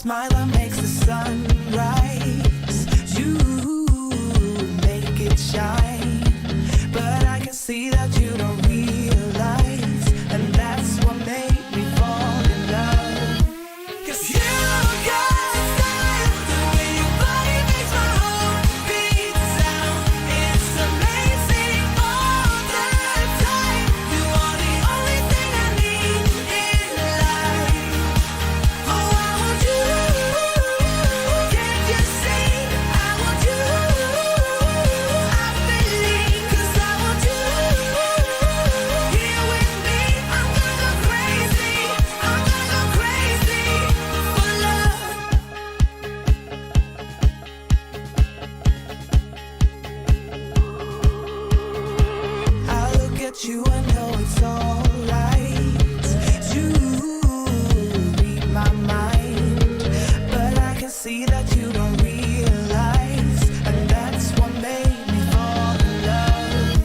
smile that makes the sun rise. You make it shine, but I can see that you don't realize, and that's what made me fall in love. 'Cause you got style, the way your body makes my heart beat down. It's amazing all the time. You are the only thing I need in life. Oh, I want you. Can't you see? I want you. I believe, 'cause I want you. Here with me, I'm gonna go crazy. I'm gonna go crazy for love. I look at you, I know it's alright. You read my mind, but I can see that you don't realize, and that's what made me fall in love.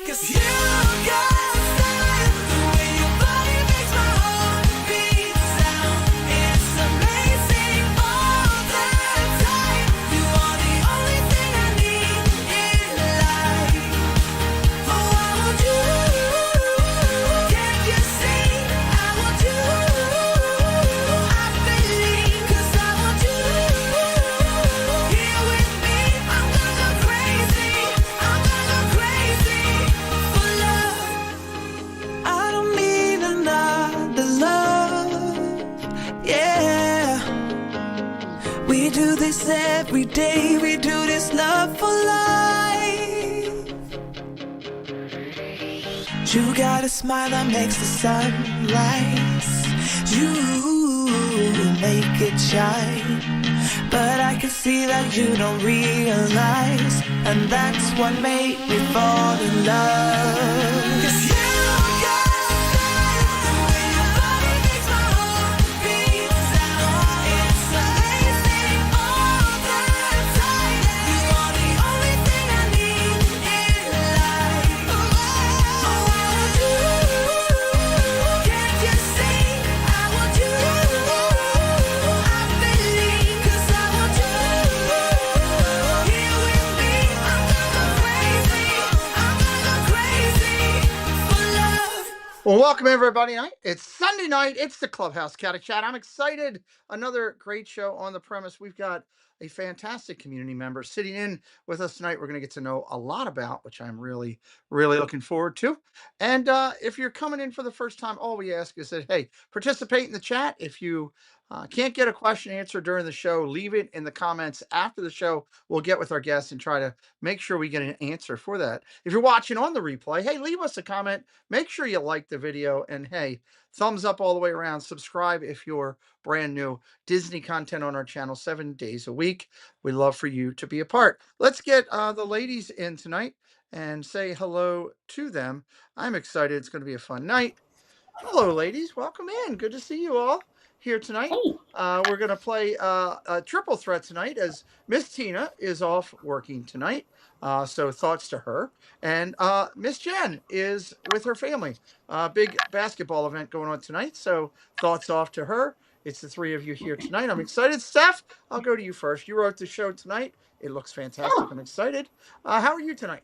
'Cause you got style, the way your body makes my heart beat down. It's amazing all the time. You are the only thing I need in life. Oh, I want you. Can't you see? I want you. I believe, 'cause I want you. Here with me, I'm gonna go crazy. I'm gonna go crazy for love. I don't need another love. Yeah. We do this every day. We do this love for life. You got a smile that makes the sun rise. You make it shine, but I can see that you don't realize, and that's what made me fall in love. 'Cause you got style, the way your body makes my heart beat down. It's amazing all the time. You are the only thing I need in life. Oh, I want you. Can't you see? I want you. I believe, 'cause I want you. Here with me, I'm gonna go crazy. I'm gonna go crazy for love. Well, welcome everybody. It's Sunday night. It's the Clubhouse Cat Chat. I'm excited. Another great show on the premise. We've got a fantastic community member sitting in with us tonight. We're going to get to know a lot about, which I'm really, really looking forward to. And if you're coming in for the first time, all we ask is that, hey, participate in the chat. If you can't get a question answered during the show, leave it in the comments after the show. We'll get with our guests and try to make sure we get an answer for that. If you're watching on the replay, hey, leave us a comment. Make sure you like the video, and hey, thumbs up all the way around. Subscribe if you're brand new. Disney content on our channel 7 days a week. We'd love for you to be a part. Let's get the ladies in tonight and say hello to them. I'm excited. It's going to be a fun night. Hello, ladies. Welcome in. Good to see you all here tonight. Hey. We're going to play a triple threat tonight, as Miss Tina is off working tonight. So thoughts to her. And Miss Jen is with her family. Big basketball event going on tonight. So thoughts off to her. It's the three of you here tonight. I'm excited. Steph, I'll go to you first. You wrote the show tonight. It looks fantastic. I'm excited. How are you tonight?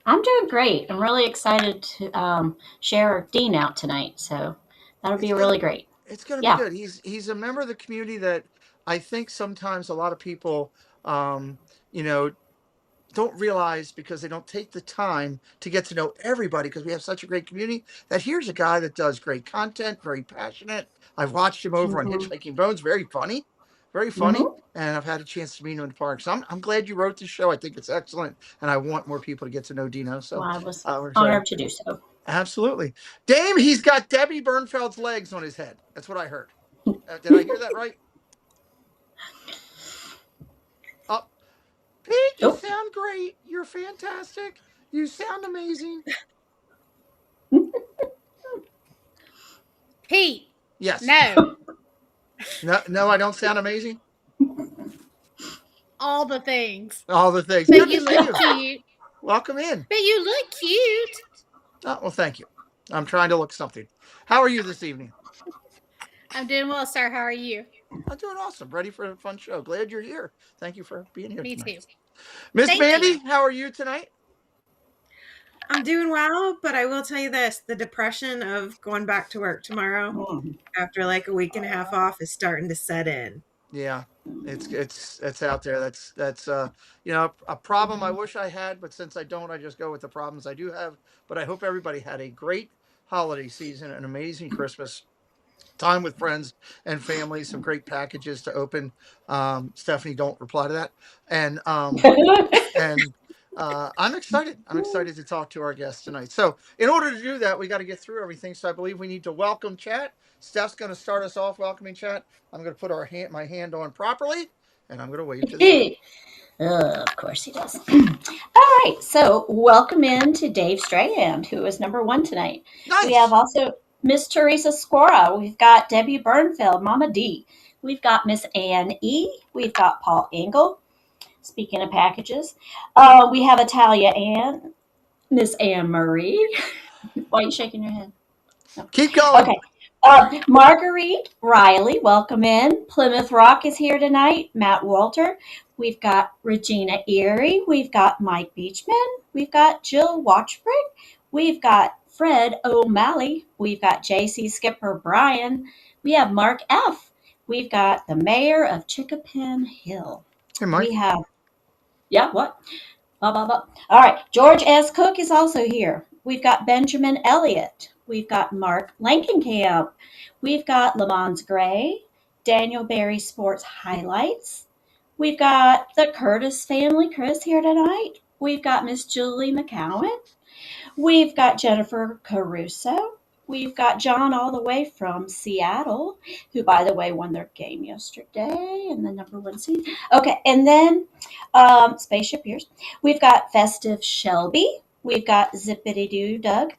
I'm doing great. I'm really excited to share Dean out tonight. So that'll be really great. It's going to Yeah. be good. He's a member of the community that I think sometimes a lot of people, don't realize, because they don't take the time to get to know everybody, because we have such a great community, that here's a guy that does great content, very passionate. I've watched him over on Hitchhiking Bones. Very funny. And I've had a chance to meet him in the park. So I'm glad you wrote this show. I think it's excellent. And I want more people to get to know Dino. So I was honored to do so. Absolutely. Dame, he's got Debbie Bernfeld's legs on his head. That's what I heard. Did I hear that right? Oh, Pete, you sound great. You're fantastic. You sound amazing. Pete. Yes. No. No, I don't sound amazing. All the things. All the things. But you look cute. Welcome in. But you look cute. Oh, well, thank you. I'm trying to look something. How are you this evening? I'm doing well, sir. How are you? I'm doing awesome. Ready for a fun show. Glad you're here. Thank you for being here Me tonight. too. Miss Thank Mandy, you. how are you tonight? I'm doing well, but I will tell you this, the depression of going back to work tomorrow after like a week and a half off is starting to set in. Yeah, it's out there. That's a problem I wish I had, but since I don't, I just go with the problems I do have. But I hope everybody had a great holiday season, an amazing Christmas time with friends and family, some great packages to open. Stephanie, don't reply to that. And and I'm excited. I'm excited to talk to our guests tonight. So, in order to do that, we got to get through everything. So, I believe we need to welcome chat. Steph's going to start us off welcoming chat. I'm going to put my hand on properly, and I'm going to wave to the screen. Of course he does. All right, so welcome in to Dave Strand, who is number one tonight. We have Nice. also Miss Teresa Scora. We've got Debbie Burnfeld, Mama D. We've got Miss Ann E. We've got Paul Engel. Speaking of packages, we have Italia Ann, Miss Anne Marie. Why are you shaking your head? No. Keep going. Okay. Marguerite Riley, welcome in. Plymouth Rock is here tonight. Matt Walter. We've got Regina Erie. We've got Mike Beachman. We've got Jill Watchbrick. We've got Fred O'Malley. We've got JC Skipper Brian. We have Mark F. We've got the mayor of Chickapin Hill. Hey, Mike. We have, yeah, what? Blah, blah, blah. All right. George S. Cook is also here. We've got Benjamin Elliott. We've got Mark Lankenkamp. We've got Lamont Gray, Daniel Berry Sports Highlights. We've got the Curtis family, Chris, here tonight. We've got Miss Julie McCowan. We've got Jennifer Caruso. We've got John all the way from Seattle, who, by the way, won their game yesterday in the number one seed. Okay, and then Spaceship Years. We've got Festive Shelby. We've got Zippity Doo Doug.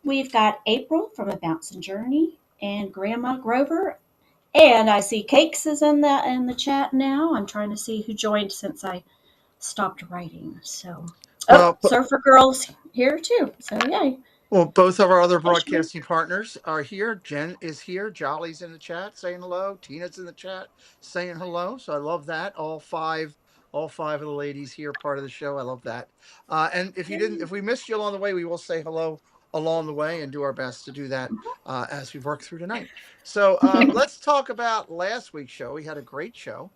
We've got April from A Bouncing Journey and Grandma Grover. And I see Cakes is in the chat now. I'm trying to see who joined since I stopped writing. So, Surfer Girls here too. So yay. Well, both of our other broadcasting partners are here. Jen is here. Jolly's in the chat saying hello. Tina's in the chat saying hello. So I love that. All five of the ladies here, part of the show. I love that. And if we missed you along the way, we will say hello along the way and do our best to do that as we work through tonight. So let's talk about last week's show. We had a great show.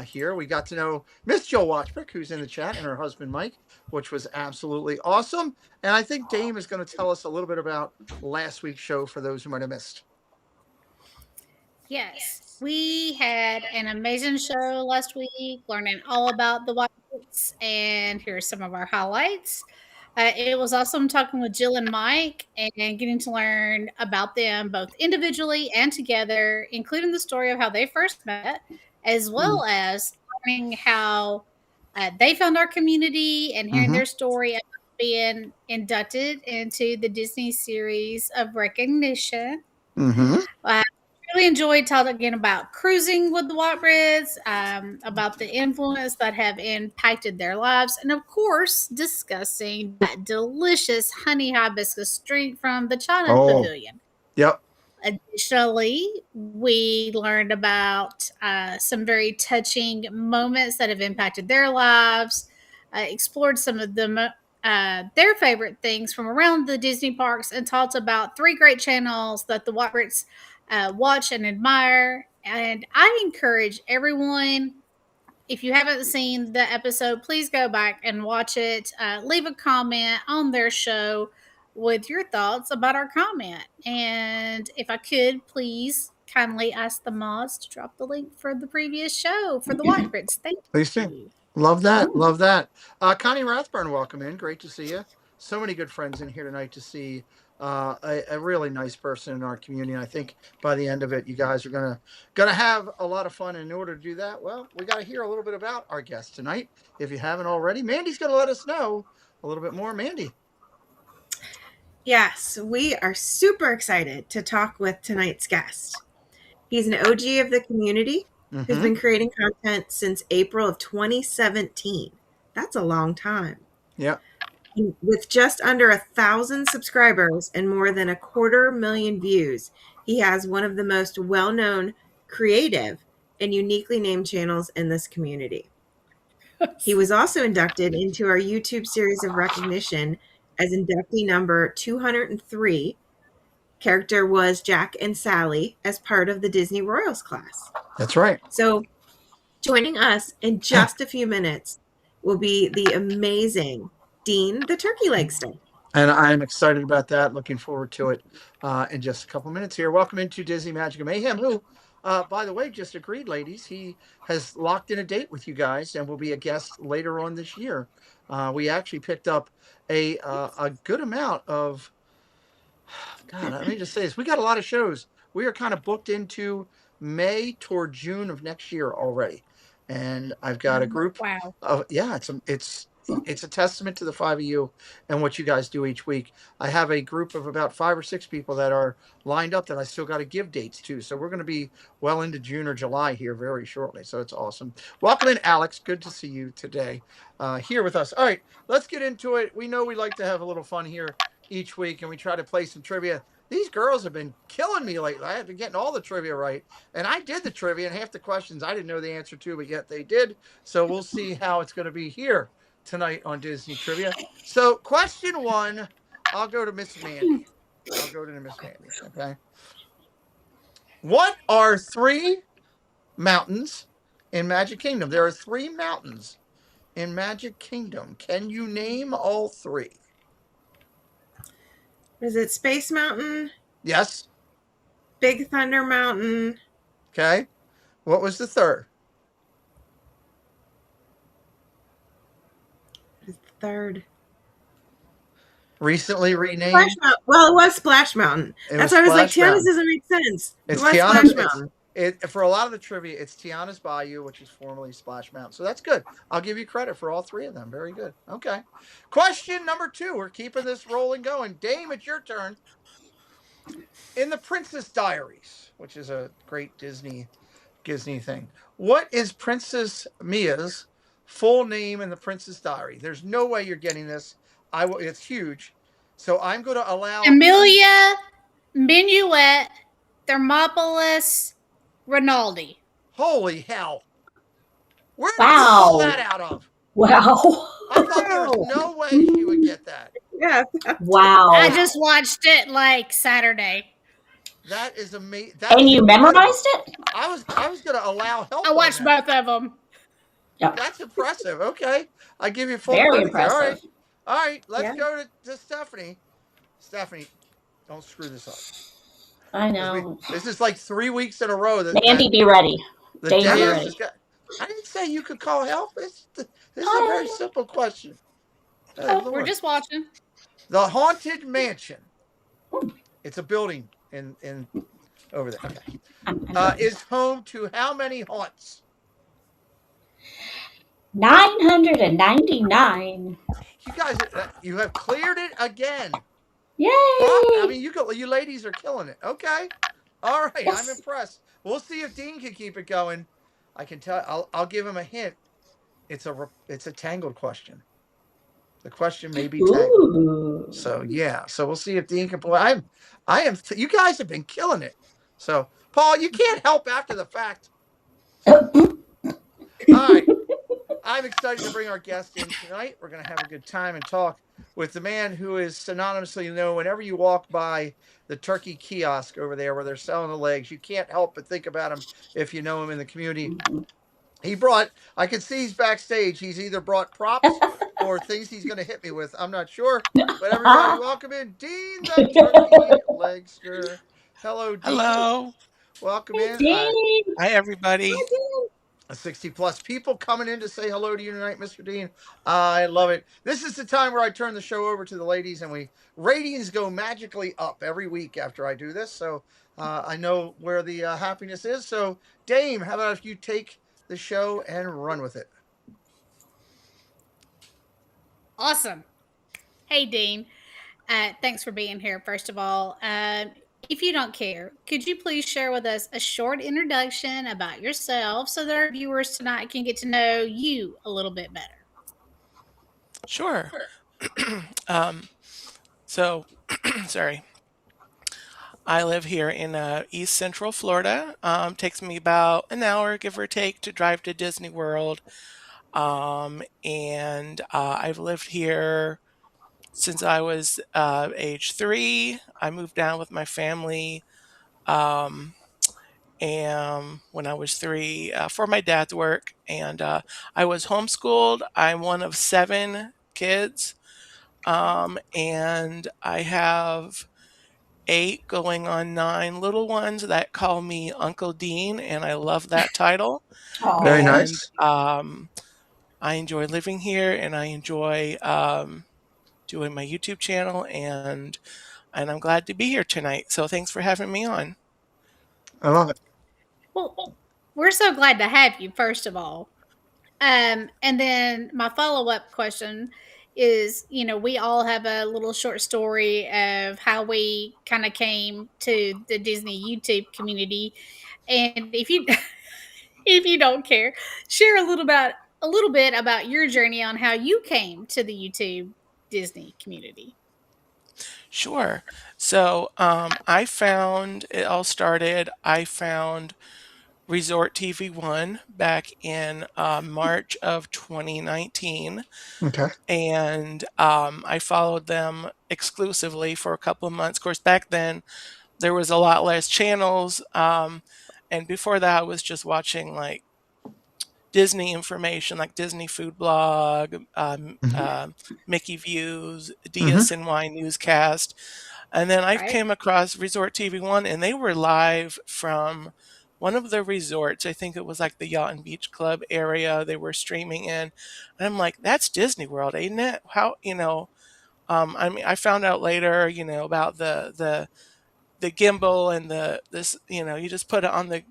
Here we got to know Miss Jill Watchbrick, who's in the chat, and her husband Mike, which was absolutely awesome. And I think Dame is going to tell us a little bit about last week's show for those who might have missed. Yes, we had an amazing show last week, learning all about the Whites, and here's some of our highlights. It was awesome talking with Jill and Mike and getting to learn about them both individually and together, including the story of how they first met, as well as learning how they found our community and hearing their story about being inducted into the Disney series of recognition. Really enjoyed talking about cruising with the Whitebreads, about the influence that have impacted their lives, and of course, discussing that delicious honey hibiscus drink from the China Pavilion. Yep. Additionally, we learned about some very touching moments that have impacted their lives, explored some of their favorite things from around the Disney parks, and talked about 3 great channels that the Whitebreads watch and admire. And I encourage everyone, if you haven't seen the episode, please go back and watch it. Leave a comment on their show with your thoughts about our comment. And if I could, please kindly ask the mods to drop the link for the previous show for the Whitebreads. Thank you. Please do. Love that. Love that. Connie Rathburn, welcome in. Great to see you. So many good friends in here tonight to see a really nice person in our community. And I think by the end of it, you guys are gonna have a lot of fun. And in order to do that, well, we got to hear a little bit about our guest tonight. If you haven't already, Mandy's going to let us know a little bit more. Mandy. Yes, we are super excited to talk with tonight's guest. He's an OG of the community who's been creating content since April of 2017. That's a long time. Yeah. With just under 1,000 subscribers and more than 250,000 views, he has one of the most well-known, creative, and uniquely named channels in this community. He was also inducted into our YouTube series of recognition as inductee number 203. Character was Jack and Sally as part of the Disney Royals class. That's right. So joining us in just a few minutes will be the amazing Dean the Turkey Legster. And I'm excited about that. Looking forward to it in just a couple minutes here. Welcome into Disney Magic and Mayhem, who, by the way, just agreed, ladies. He has locked in a date with you guys and will be a guest later on this year. We actually picked up a good amount of, God, let me just say this. We got a lot of shows. We are kind of booked into May toward June of next year already. And I've got a group. Wow. Yeah, it's a testament to the five of you and what you guys do each week. I have a group of about 5 or 6 people that are lined up that I still got to give dates to. So we're going to be well into June or July here very shortly. So it's awesome. Welcome in, Alex. Good to see you today here with us. All right, let's get into it. We know we like to have a little fun here each week, and we try to play some trivia. These girls have been killing me lately. I have been getting all the trivia right. And I did the trivia, and half the questions I didn't know the answer to, but yet they did. So we'll see how it's going to be here tonight on Disney Trivia. So question 1, I'll go to Miss Mandy. Okay. What are 3 mountains in Magic Kingdom? There are 3 mountains in Magic Kingdom. Can you name all 3? Is it Space Mountain? Yes. Big Thunder Mountain? Okay. What was the 3rd? The 3rd. Recently renamed. Splash Mountain. Well, it was Splash Mountain. That's why I was like, Tiana's doesn't make sense. It's Splash Mountain. For a lot of the trivia, it's Tiana's Bayou, which is formerly Splash Mountain. So that's good. I'll give you credit for all 3 of them. Very good. Okay. Question number 2. We're keeping this rolling going. Dame, it's your turn. In the Princess Diaries, which is a great Disney thing, what is Princess Mia's full name in the Princess Diary? There's no way you're getting this. It's huge. So I'm going to allow Amelia Minuet Thermopolis Rinaldi. Holy hell. Where did you pull that out of? Wow. I thought there was no way she would get that. Yeah. Wow. I just watched it like Saturday. That is amazing. And you memorized it? I was going to allow help. I watched both of them. Yep. That's impressive. Okay. I give you full Very credit. impressive. All right. Let's go to Stephanie. Stephanie, don't screw this up. I know. This is like 3 weeks in a row. Mandy, be ready. Dave, be ready. I didn't say you could call help. This is a very simple question. We're just watching. The Haunted Mansion. It's a building in over there. Okay. Is home to how many haunts? 999. You guys, you have cleared it again. Yay! I mean, you ladies are killing it. Okay. All right. Yes. I'm impressed. We'll see if Dean can keep it going. I can tell. I'll give him a hint. It's a tangled question. The question may be tangled. Ooh. So yeah. So we'll see if Dean can play. I am. You guys have been killing it. So Paul, you can't help after the fact. All right. I'm excited to bring our guest in tonight. We're going to have a good time and talk with the man who is synonymously known whenever you walk by the turkey kiosk over there where they're selling the legs. You can't help but think about him if you know him in the community. I can see he's backstage. He's either brought props or things he's going to hit me with. I'm not sure. But everybody, welcome in Dean the Turkey Legster. Hello, Dean. Hello. Welcome in. Hi, everybody. Hi, Dean. 60+ people coming in to say hello to you tonight, Mr. Dean. I love it. This is the time where I turn the show over to the ladies, and ratings go magically up every week after I do this. So I know where the happiness is. So Dame, how about if you take the show and run with it? Awesome. Hey, Dean. Thanks for being here, first of all. If you don't care, could you please share with us a short introduction about yourself so that our viewers tonight can get to know you a little bit better? Sure. So, sorry. I live here in East Central Florida. Takes me about an hour, give or take, to drive to Disney World. And I've lived here since I was age 3. I moved down with my family um, and when I was 3 for my dad's work. And I was homeschooled. I'm one of 7 kids. And I have 8 going on 9 little ones that call me Uncle Dean, and I love that title. Very Oh, And nice. I enjoy living here, and I enjoy doing my YouTube channel, and I'm glad to be here tonight. So thanks for having me on. I love it. Well, we're so glad to have you, first of all. And then my follow-up question is, we all have a little short story of how we kind of came to the Disney YouTube community. And if you if you don't care, share a little bit about your journey on how you came to the YouTube Disney community. Sure. So I found it all started. I found Resort TV One back in March of 2019, Okay. and I followed them exclusively for a couple of months. Of course, back then there was a lot less channels, and before that, I was just watching like Disney information, like Disney Food Blog, Hmm. Mickey Views, Hmm. DSNY Newscast. And then I Right? came across Resort TV One, and they were live from one of the resorts. I think it was like the Yacht and Beach Club area they were streaming in. And I'm like, that's Disney World, ain't it? I mean, I found out later, about the gimbal and this, you just put it on the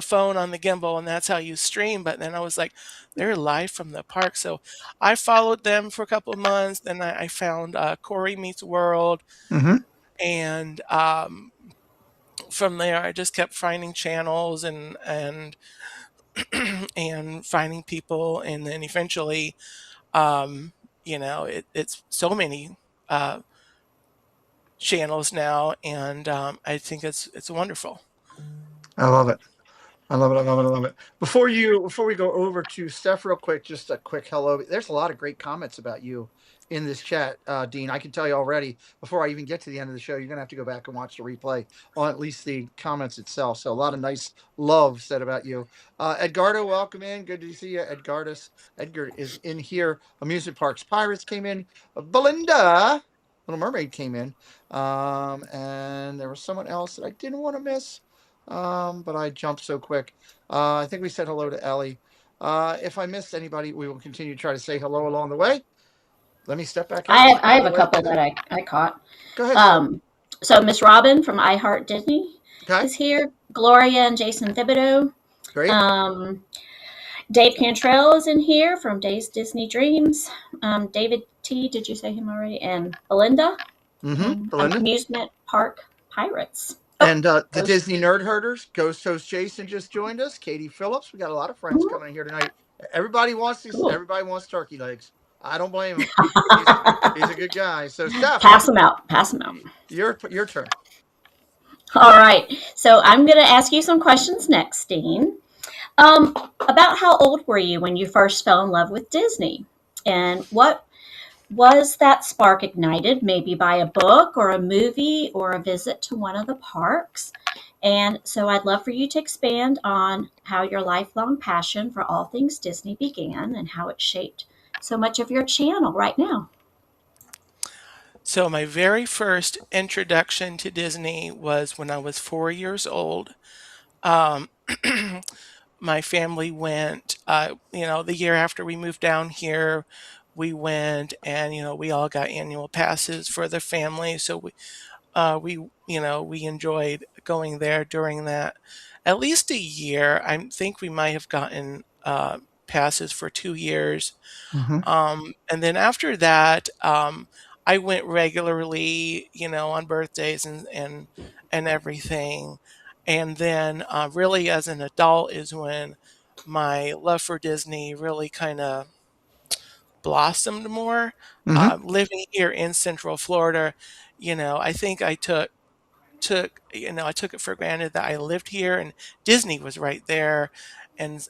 phone on the gimbal and that's how you stream. But then I was like, they're live from the park. So I followed them for a couple of months. Then I found Corey Meets World, Hmm. and from there I just kept finding channels and and finding people, and then eventually, um, it's so many uh, channels now, and I think it's wonderful. I love it. I love it. I love it. I love it. Before we go over to Steph, real quick, just a quick hello. There's a lot of great comments about you in this chat, Dean. I can tell you already. Before I even get to the end of the show, you're gonna have to go back and watch the replay on at least the comments itself. So a lot of nice love said about you. Edgardo, welcome in. Good to see you, Edgardus. Edgar is in here. Amusement Parks Pirates came in. Belinda, Little Mermaid came in. And there was someone else that I didn't want to miss. But I jumped so quick. I think we said hello to Ellie. If I missed anybody, we will continue to try to say hello along the way. Let me step back out. I have Go a right couple ahead. that I caught. Go ahead, Steph. So Miss Robin from iHeart Disney Okay, is here. Gloria and Jason Thibodeau. great. Um, Dave Cantrell is in here from Days Disney Dreams. David T, did you say him already? And Belinda Mm-hmm. from Belinda. Amusement Park Pirates. Oh, And the those. Disney Nerd Herders, Ghost Host Jason just joined us. Katie Phillips. We got a lot of friends Mhm, coming in here tonight. Everybody wants these. cool. Everybody wants turkey legs. I don't blame him. He's a good guy. So Steph, Pass them out. Pass them out. your turn. All right. So I'm going to ask you some questions next, Dean. About how old were you when you first fell in love with Disney? And what was that spark ignited? Maybe by a book or a movie or a visit to one of the parks? And so I'd love for you to expand on how your lifelong passion for all things Disney began and how it shaped so much of your channel right now. So my very first introduction to Disney was when I was 4 years old. Um, my family went, the year after we moved down here, we went, and we all got annual passes for the family. So we enjoyed going there during that at least a year. I think we might have gotten passes for 2 years. Mm-hmm. And then after that, I went regularly, on birthdays and everything. And then really as an adult is when my love for Disney really kind of blossomed more. Mm-hmm. Living here in Central Florida, I think I took I took it for granted that I lived here and Disney was right there, and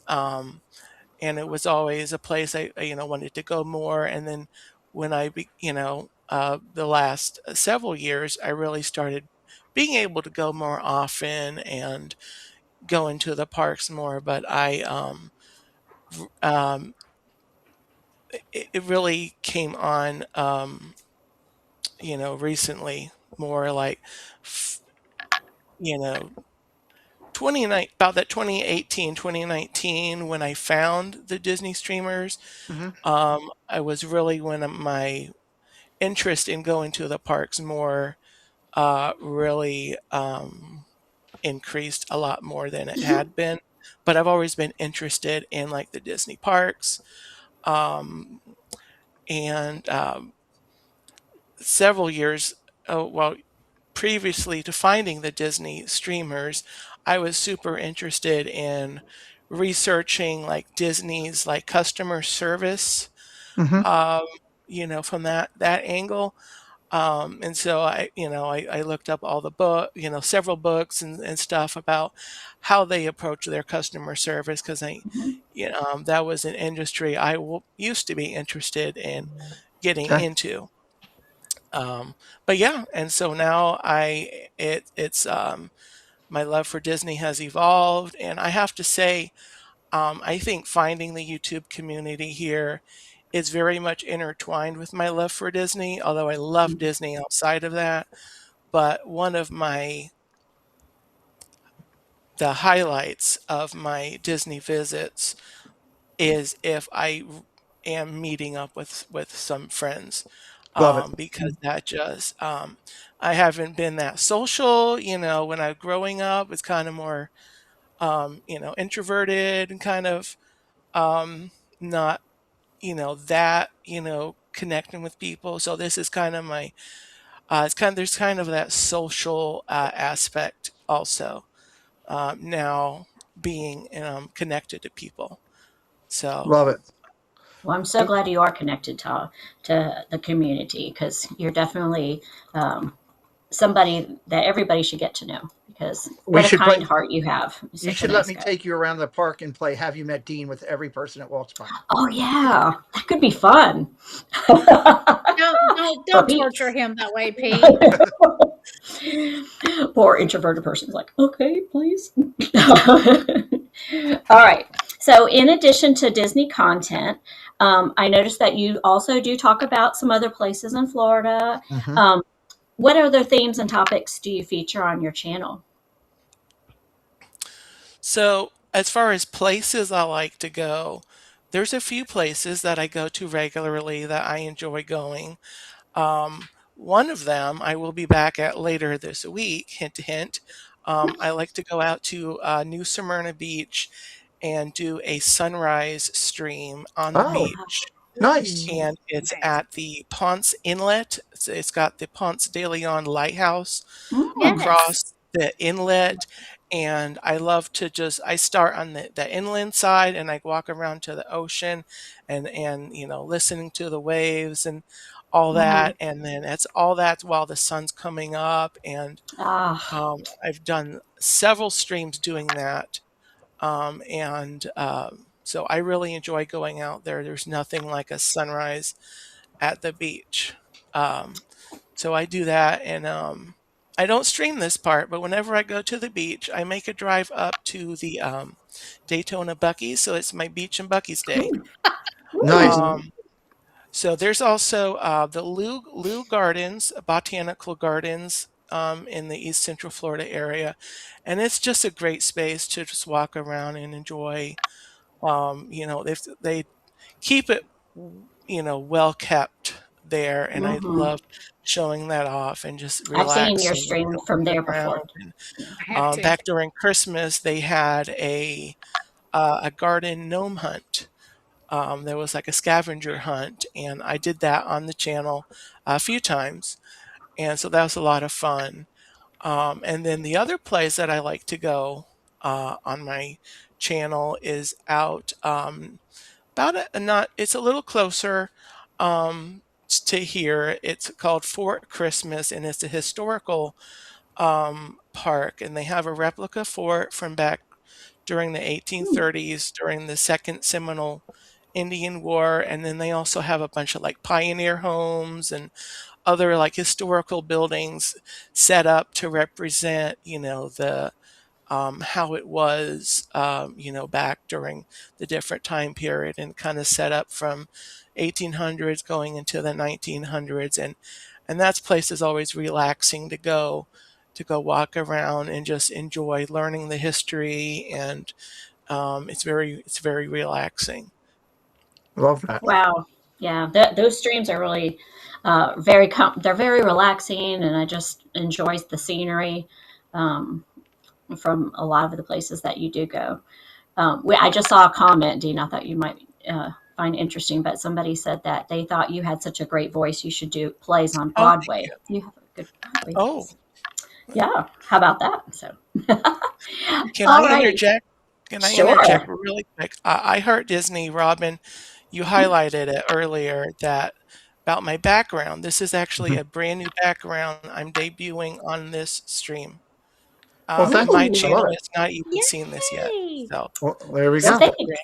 it was always a place I wanted to go more. And then when the last several years, I really started being able to go more often and go into the parks more. But um, it really came on, recently, more like, f- you know, 29 about that 2018, 2019, when I found the Disney streamers. Hmm. I was really when my interest in going to the parks more really increased a lot more than it had been. But I've always been interested in like the Disney parks. Um, and Several years, well, previously to finding the Disney streamers, I was super interested in researching like Disney's like customer service, Hmm. um, from that angle. And so I looked up all the several books and stuff about how they approach their customer service, because that was an industry used to be interested in getting Okay. into. But yeah, and so now it's my love for Disney has evolved, and I have to say, I think finding the YouTube community here is very much intertwined with my love for Disney, although I love Disney outside of that. But one of the highlights of my Disney visits is if am meeting up with some friends, Love it. because that just I haven't been that social. When I was growing up, it's kind of more introverted and kind of not that connecting with people. So this is kind of my it's kind there's kind of that social aspect also, now being connected to people. So Love it. Well, I'm so glad you are connected to the community, because you're definitely somebody that everybody should get to know, because We what a should play. kind heart you have. You're You such a should let nice me guy. take you around the park and play Have You Met Dean with every person that walks by. Oh yeah, that could be fun. Don't Pete. torture him that way, Pete. Poor introverted person's like, okay, please. All right. So, in addition to Disney content, I noticed that you also do talk about some other places in Florida. Hmm. Um, what other themes and topics do you feature on your channel? So, as far as places I like to go, there's a few places that I go to regularly that I enjoy going. One of them I will be back at later this week, hint to hint. I like to go out to New Smyrna Beach and do a sunrise stream on the Oh, beach. nice. Ooh. And it's at the Ponce Inlet. It's got the Ponce de Leon Lighthouse Mm. Yes. across the inlet. And I love to I start on the inland side and I walk around to the ocean and listening to the waves and all Mhm. that. And then that's while the sun's coming up. And Ah, I've done several streams doing that. So I really enjoy going out there. There's nothing like a sunrise at the beach. Um, so I do that, and I don't stream this part, but whenever I go to the beach, I make a drive up to the Daytona Bucky's. So it's my beach and Bucky's day. Nice. ooh. Um, so there's also the Lou Gardens, Botanical Gardens, in the East Central Florida area, and it's just a great space to just walk around and enjoy. They keep it well kept there, and I Mhm. love showing that off and just I've seen your relaxing, stream from walking there around. before. And I have to. back during Christmas, they had a garden gnome hunt. There was like a scavenger hunt, and I did that on the channel a few times, and so that was a lot of fun. And then the other place that I like to go on my channel is out, about not it's a little closer to here. It's called Fort Christmas, and it's a historical park, and they have a replica fort from back during the 1830s, during the Second Seminole Indian War, and then they also have a bunch of like pioneer homes and other like historical buildings set up to represent, the how it was, back during the different time period, and kind of set up from 1800s going into the 1900s, and that place is always relaxing to go walk around and just enjoy learning the history, and it's very relaxing. Love that. Wow. Yeah, those streams are really they're very relaxing, and I just enjoy the scenery from a lot of the places that you do go. I just saw a comment, Dean, I thought you might find interesting, but somebody said that they thought you had such a great voice, you should do plays on Oh, thank Broadway. you. You have a good Broadway Oh, voice. Yeah, how about that? So, can all I righty, interject? Can I interject sure. really quick? I Heart Disney, Robin, you highlighted it earlier that about my background. This is actually Mhm. a brand new background I'm debuting on this stream. Well, thanks. My I Ooh, love channel it. has not even seen this yet. yay! So Well, there we Well, this go. is a thanks. brand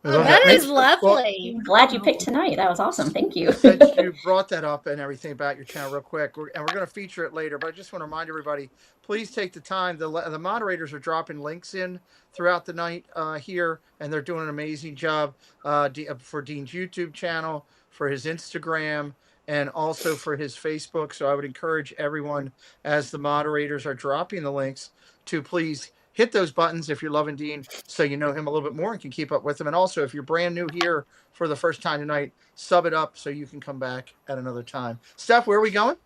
We Oh, love that that. is Well, lovely. I'm glad you picked tonight. That was awesome. Thank you. since you brought that up and everything about your channel, real quick, and we're going to feature it later, but I just want to remind everybody, please take the time. The moderators are dropping links in throughout the night here, and they're doing an amazing job for Dean's YouTube channel, for his Instagram, and also for his Facebook. So I would encourage everyone, as the moderators are dropping the links, to please hit those buttons if you're loving Dean, so you know him a little bit more and can keep up with him. And also, if you're brand new here for the first time tonight, sub it up so you can come back at another time. Steph, where are we going?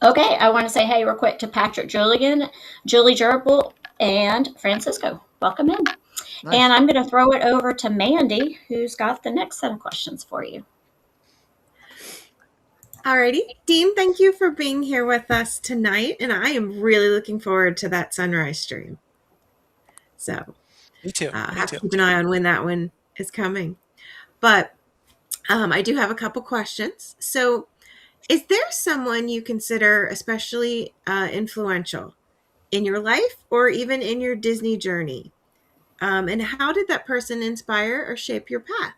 Okay, I want to say hey real quick to Patrick Julian, Julie Gerbil, and Francisco. Welcome in. And Nice. I'm going to throw it over to Mandy, who's got the next set of questions for you. Alrighty. Dean, thank you for being here with us tonight. And I am really looking forward to that sunrise stream. So Me too. Me have to too. keep an eye on when that one is coming. But I do have a couple questions. So, is there someone you consider especially influential in your life or even in your Disney journey? And how did that person inspire or shape your path?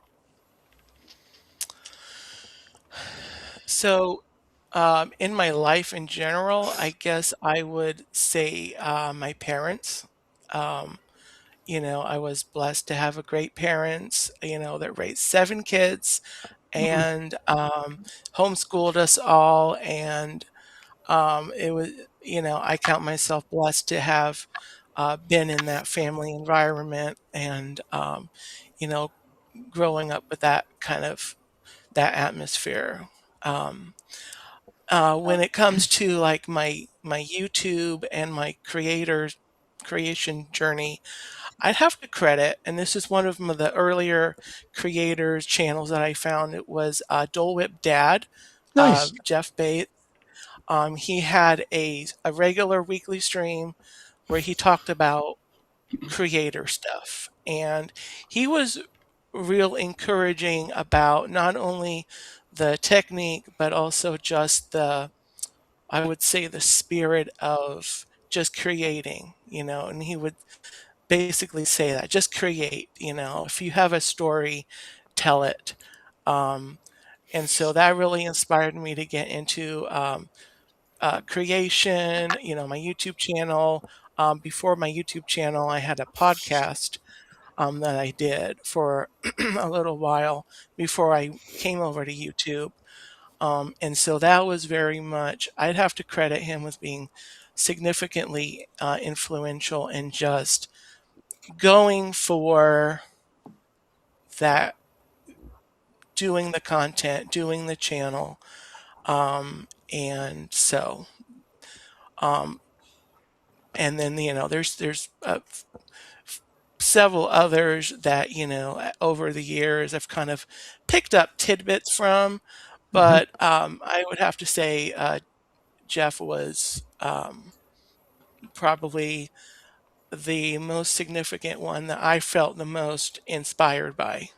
So, in my life in general, I guess I would say my parents. Um, I was blessed to have a great parents, that raised 7 kids and homeschooled us all. And it was, I count myself blessed to have been in that family environment, and, you know, growing up with that atmosphere. Um, when it comes to like my YouTube and my creation journey, I'd have to credit, and this is one of the earlier creators channels that I found. It was Dole Whip Dad, Nice. Jeff Bates. He had a regular weekly stream where he talked about creator stuff, and he was real encouraging about not only the technique but also just I would say the spirit of just creating, and he would basically say that just create, if you have a story, tell it. Um, and so that really inspired me to get into creation, my YouTube channel. Before my YouTube channel, I had a podcast that I did for a little while before I came over to YouTube. And so that was very much, I'd have to credit him with being significantly influential in just going for that, doing the content, doing the channel. And so, um, and then, there's several others that, over the years I've kind of picked up tidbits from, Hmm. but I would have to say Jeff was probably the most significant one that I felt the most inspired by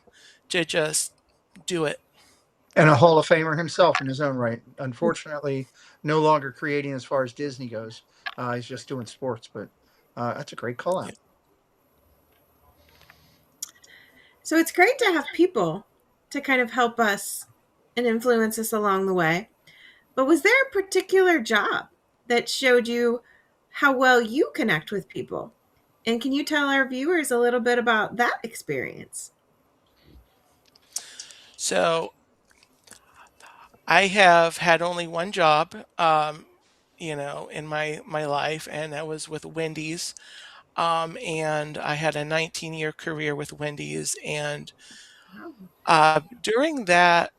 to just do it. And a Hall of Famer himself in his own right. Unfortunately, no longer creating as far as Disney goes. He's just doing sports, but that's a great call out. So it's great to have people to kind of help us and influence us along the way. But was there a particular job that showed you how well you connect with people? And can you tell our viewers a little bit about that experience? So I have had only one job, in my life, and that was with Wendy's. And I had a 19-year career with Wendy's, and Wow. during that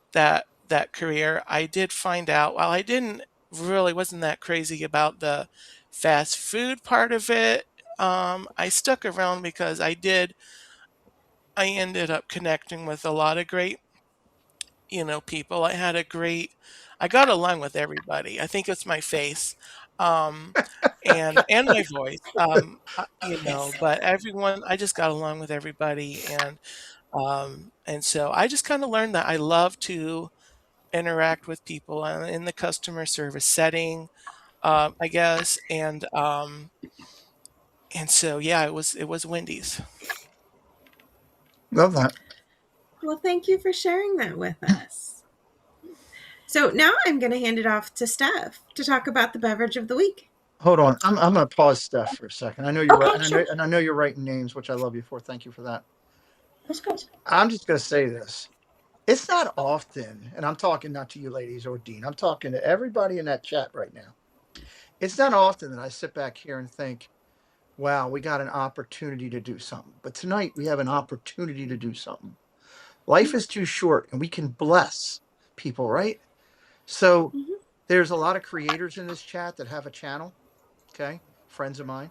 career, I did find out. While I didn't really wasn't that crazy about the fast food part of it, I stuck around because I ended up connecting with a lot of great people. I got along with everybody. I think it's my face, um, and my voice, but everyone, I just got along with everybody, and so I just kind of learned that I love to interact with people in the customer service setting, I guess, and so yeah, it was Wendy's. Love that. Well, thank you for sharing that with us. So now I'm going to hand it off to Steph to talk about the beverage of the week. Hold on, I'm going to pause Steph for a second. I know you're right, Okay, sure. and I know you're writing names, which I love you for. Thank you for that. That's good. I'm just going to say this. It's not often, and I'm talking not to you ladies or Dean. I'm talking to everybody in that chat right now. It's not often that I sit back here and think, wow, we got an opportunity to do something. But tonight we have an opportunity to do something. Life is too short and we can bless people, right? So Mhm. there's a lot of creators in this chat that have a channel, okay? Friends of mine.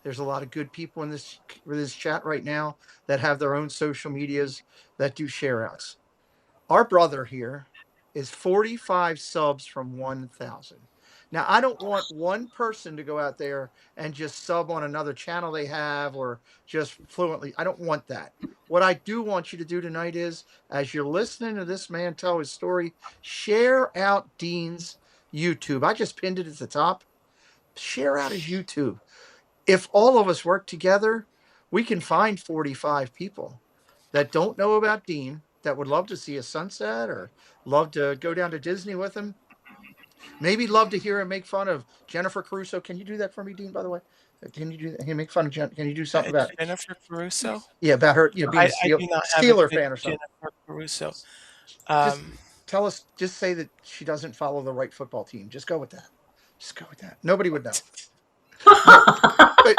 There's a lot of good people in this chat right now that have their own social medias that do share outs. Our brother here is 45 subs from 1,000. Now, I don't want one person to go out there and just sub on another channel they have or just fluently. I don't want that. What I do want you to do tonight is, as you're listening to this man tell his story, share out Dean's YouTube. I just pinned it at the top. Share out his YouTube. If all of us work together, we can find 45 people that don't know about Dean that would love to see a sunset or love to go down to Disney with him. Maybe love to hear him make fun of Jennifer Caruso. Can you do that for me, Dean? By the way, can you do that? Can you make fun of Can you do something about Jennifer Caruso. about her? Being a I do not have a Steeler good fan or something. Jennifer Caruso. Just Um, tell us. Just say that she doesn't follow the right football team. Just go with that. Just go with that. Nobody would know. No, but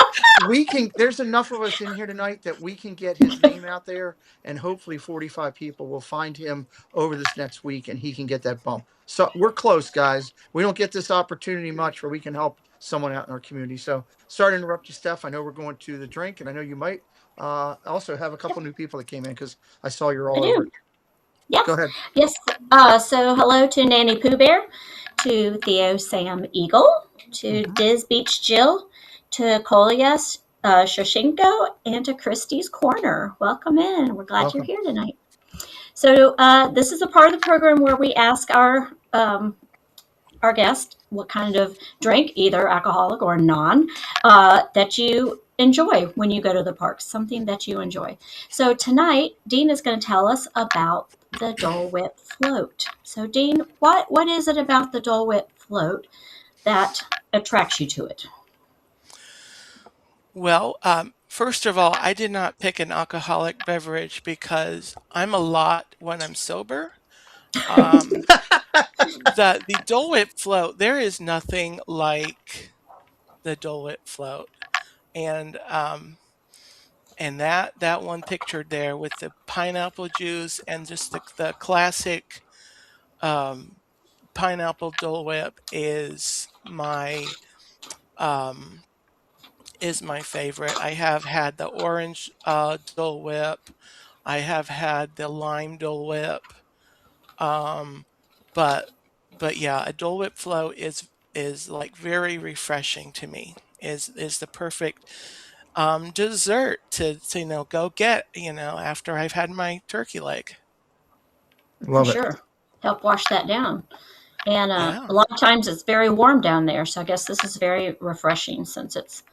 we can. There's enough of us in here tonight that we can get his name out there, and hopefully 45 people will find him over this next week, and he can get that bump. So we're close, guys. We don't get this opportunity much where we can help someone out in our community. So sorry to interrupt you, Steph. I know we're going to the drink, and I know you might also have a couple new people that came in because I saw you're I all over do. it. Yeah. Go ahead. Yes. So hello to Nanny Pooh Bear, to Theo Sam Eagle, to Mhm. Diz Beach Jill, to Kolya Shoshenko, and to Christie's Corner. Welcome in. We're glad you're Welcome. here tonight. So this is a part of the program where we ask our guest what kind of drink, either alcoholic or non, that you enjoy when you go to the parks, something that you enjoy. So tonight, Dean is going to tell us about the Dole Whip float. So Dean, what is it about the Dole Whip float that attracts you to it? well, first of all, I did not pick an alcoholic beverage because I'm a lot when I'm sober. Um, the Dole Whip float, there is nothing like the Dole Whip float, and that one pictured there with the pineapple juice and just the classic um, pineapple Dole Whip um, is my favorite. I have had the orange Dole Whip. I have had the lime Dole Whip. Um, but but yeah, a Dole Whip float is like very refreshing to me. Is the perfect dessert to go get after I've had my turkey leg. For Love it. sure. Help wash that down. And Yeah. a lot of times it's very warm down there. So I guess this is very refreshing since it's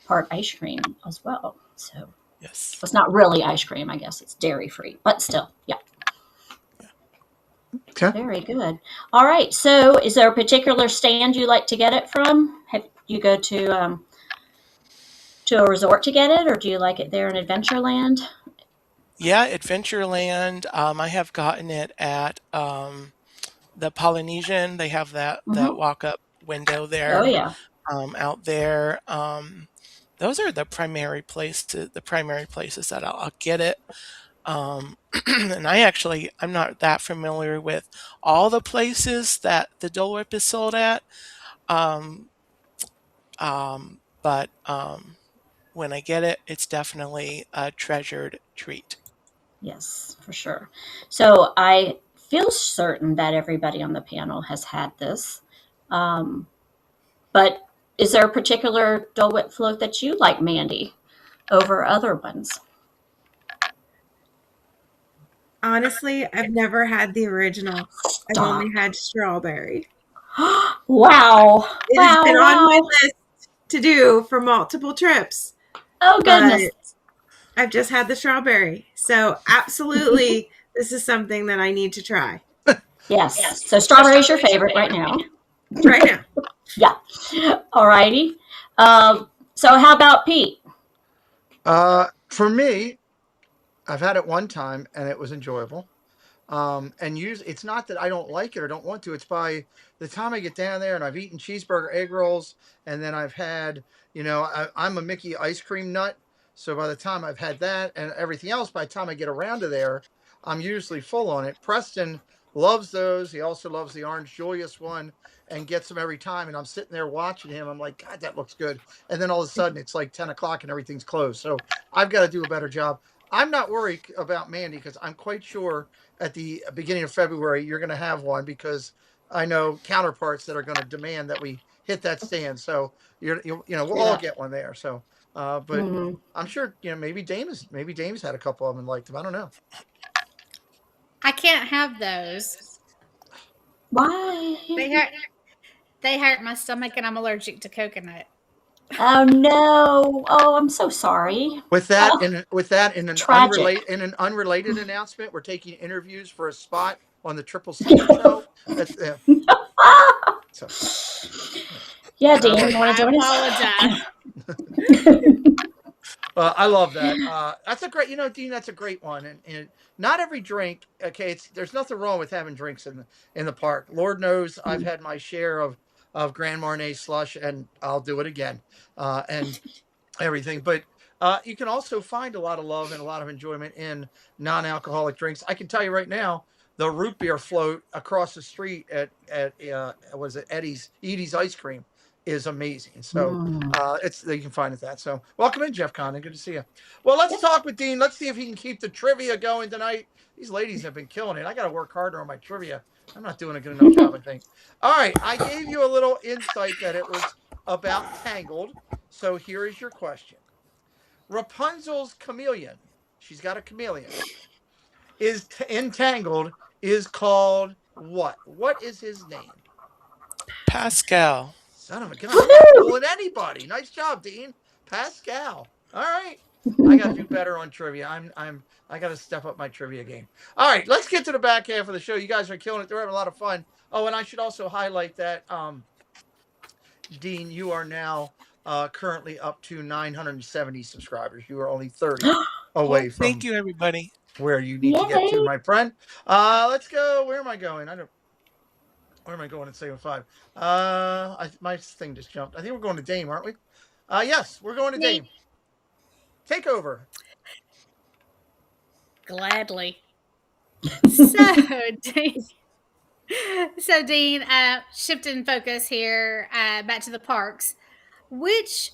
part ice cream as well. So Yes. it's not really ice cream. I guess it's dairy free, but still, yeah. Okay. Very good. All right. So, is there a particular stand you like to get it from? Have you go to a resort to get it, or do you like it there in Adventureland? Yeah, Adventureland. I have gotten it at the Polynesian. They have that Mm-hmm. walk up window Oh there yeah. out there. Those are the primary places that I'll get it. And I'm not that familiar with all the places that the Dole Whip is sold at. Um, but when I get it, it's definitely a treasured treat. Yes, for sure. So I feel certain that everybody on the panel has had this. Um, but is there a particular Dole Whip float that you like, Mandy, over other ones? Honestly, I've never had the original. I've only Stop. had strawberry. Wow. It has Wow. been on my Wow. list to do for multiple trips, Oh, but goodness. I've just had the strawberry. So, absolutely, this is something that I need to try Yes. So strawberry's your favorite right now. right now. Yeah. All righty. So how about Pete? For me, I've had it one time and it was enjoyable. And usually it's not that I don't like it or don't want to. It's by the time I get down there and I've eaten cheeseburger egg rolls, and then I've had, I'm a Mickey ice cream nut. So by the time I've had that and everything else, by the time I get around to there, I'm usually full on it. Preston loves those. He also loves the Orange Julius one and gets them every time. And I'm sitting there watching him. I'm like, God, that looks good. And then all of a sudden it's like 10 o'clock and everything's closed. So I've got to do a better job. I'm not worried about Mandy because I'm quite sure at the beginning of February you're going to have one, because I know counterparts that are going to demand that we hit that stand. So we'll all Yeah. get one there. So, but Mm-hmm. I'm sure maybe Dame's had a couple of them and liked them. I don't know. I can't have those. They Why? hurt. They hurt my stomach, and I'm allergic to coconut. Oh no. Oh, I'm so sorry. Oh, In tragic. in an unrelated announcement, we're taking interviews for a spot on the Triple Secret show. That's so. Yeah, Uh, Dean, you want to I join apologize. us? I love that. That's a great, Dean. That's a great one. And not every drink. Okay, there's nothing wrong with having drinks in the park. Lord knows I've had my share of Grand Marnier slush, and I'll do it again. And everything. But you can also find a lot of love and a lot of enjoyment in non-alcoholic drinks. I can tell you right now, the root beer float across the street at was it Edie's Ice Cream is amazing. So Mm. it's you can find it that. So welcome in, Jeff Condon. Good to see you. Well, let's Yep. talk with Dean. Let's see if he can keep the trivia going tonight. These ladies have been killing it. I got to work harder on my trivia. I'm not doing a good enough job, I think. All right, I gave you a little insight that it was about Tangled. So here is your question. Rapunzel's chameleon, she's got a chameleon, is entangled, is called what? What is his name? Pascal. Son of a gun, I'm not Woohoo! fooling anybody. Nice job, Dean. Pascal. All right. I got to do better on trivia. I got to step up my trivia game. All right, let's get to the back half of the show. You guys are killing it. They're having a lot of fun. Oh, and I should also highlight that Dean, you are now currently up to 970 subscribers. You are only 30 Well, away thank from you, everybody. where you need to get to, Yay! my friend. Let's go. Where am I going? I don't. Where am I going at 7-5? My thing just jumped. I think we're going to Dame, aren't we? Yes, we're going to Me, Dame. Take over. gladly. So, Dean, Dean, shifting focus here, back to the parks. Which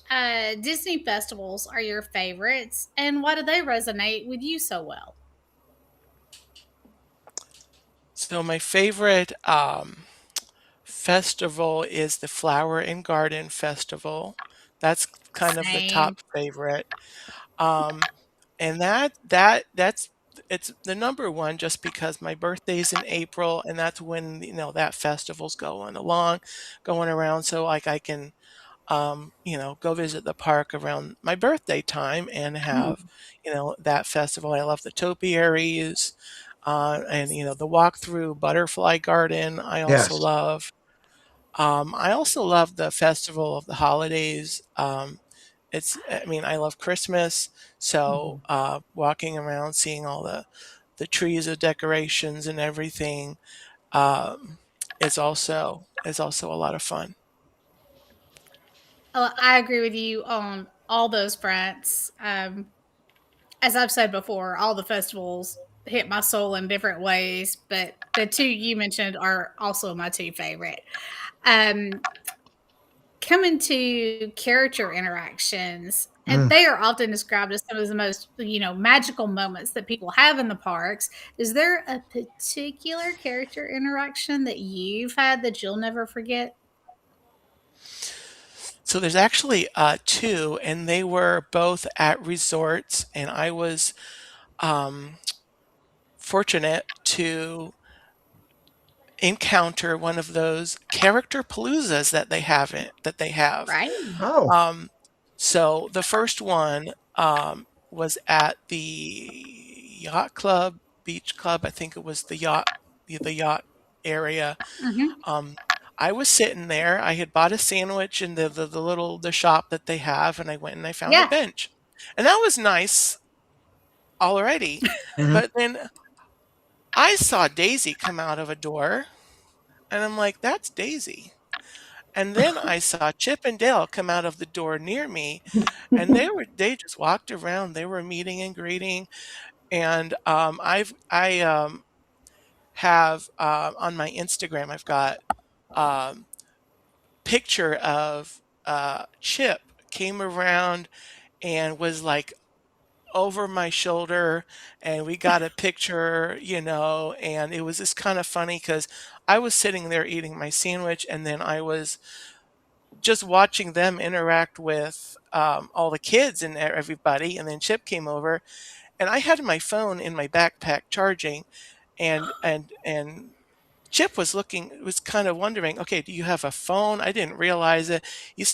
Disney festivals are your favorites, and why do they resonate with you so well? So my favorite festival is the Flower and Garden Festival. That's kind of the Same. top favorite. Um, and that's it's the number one just because my birthday's in April, and that's when that festival's going around. So like I can go visit the park around my birthday time and have Mm. that festival. I love the topiaries, and the walk through Butterfly Garden. I also Yes. love. I also love the Festival of the Holidays. I mean, I love Christmas, so Mhm. walking around, seeing all the trees, the decorations, and everything um, is also a lot of fun. I agree with you on all those fronts. As I've said before, all the festivals hit my soul in different ways, but the two you mentioned are also my two favorite. Um, Coming to character interactions, and Mm. they are often described as some of the most, magical moments that people have in the parks. Is there a particular character interaction that you've had that you'll never forget? So there's actually two, and they were both at resorts, and I was um, fortunate to encounter one of those character paloozas that they have. Right. Oh. Um, so the first one was at the yacht club, beach club. I think it was the yacht area. Hmm. Um, I was sitting there. I had bought a sandwich in the shop that they have, and I went and I found a Yeah. bench, and that was nice already. Hmm. But then I saw Daisy come out of a door, and I'm like, "That's Daisy." And then I saw Chip and Dale come out of the door near me, and they just walked around. They were meeting and greeting, and I have on my Instagram I've got um, picture of Chip came around and was like over my shoulder, and we got a picture, and it was just kind of funny because I was sitting there eating my sandwich, and then I was just watching them interact with all the kids and everybody. And then Chip came over, and I had my phone in my backpack charging, and Chip was kind of wondering, okay, do you have a phone? I didn't realize it. He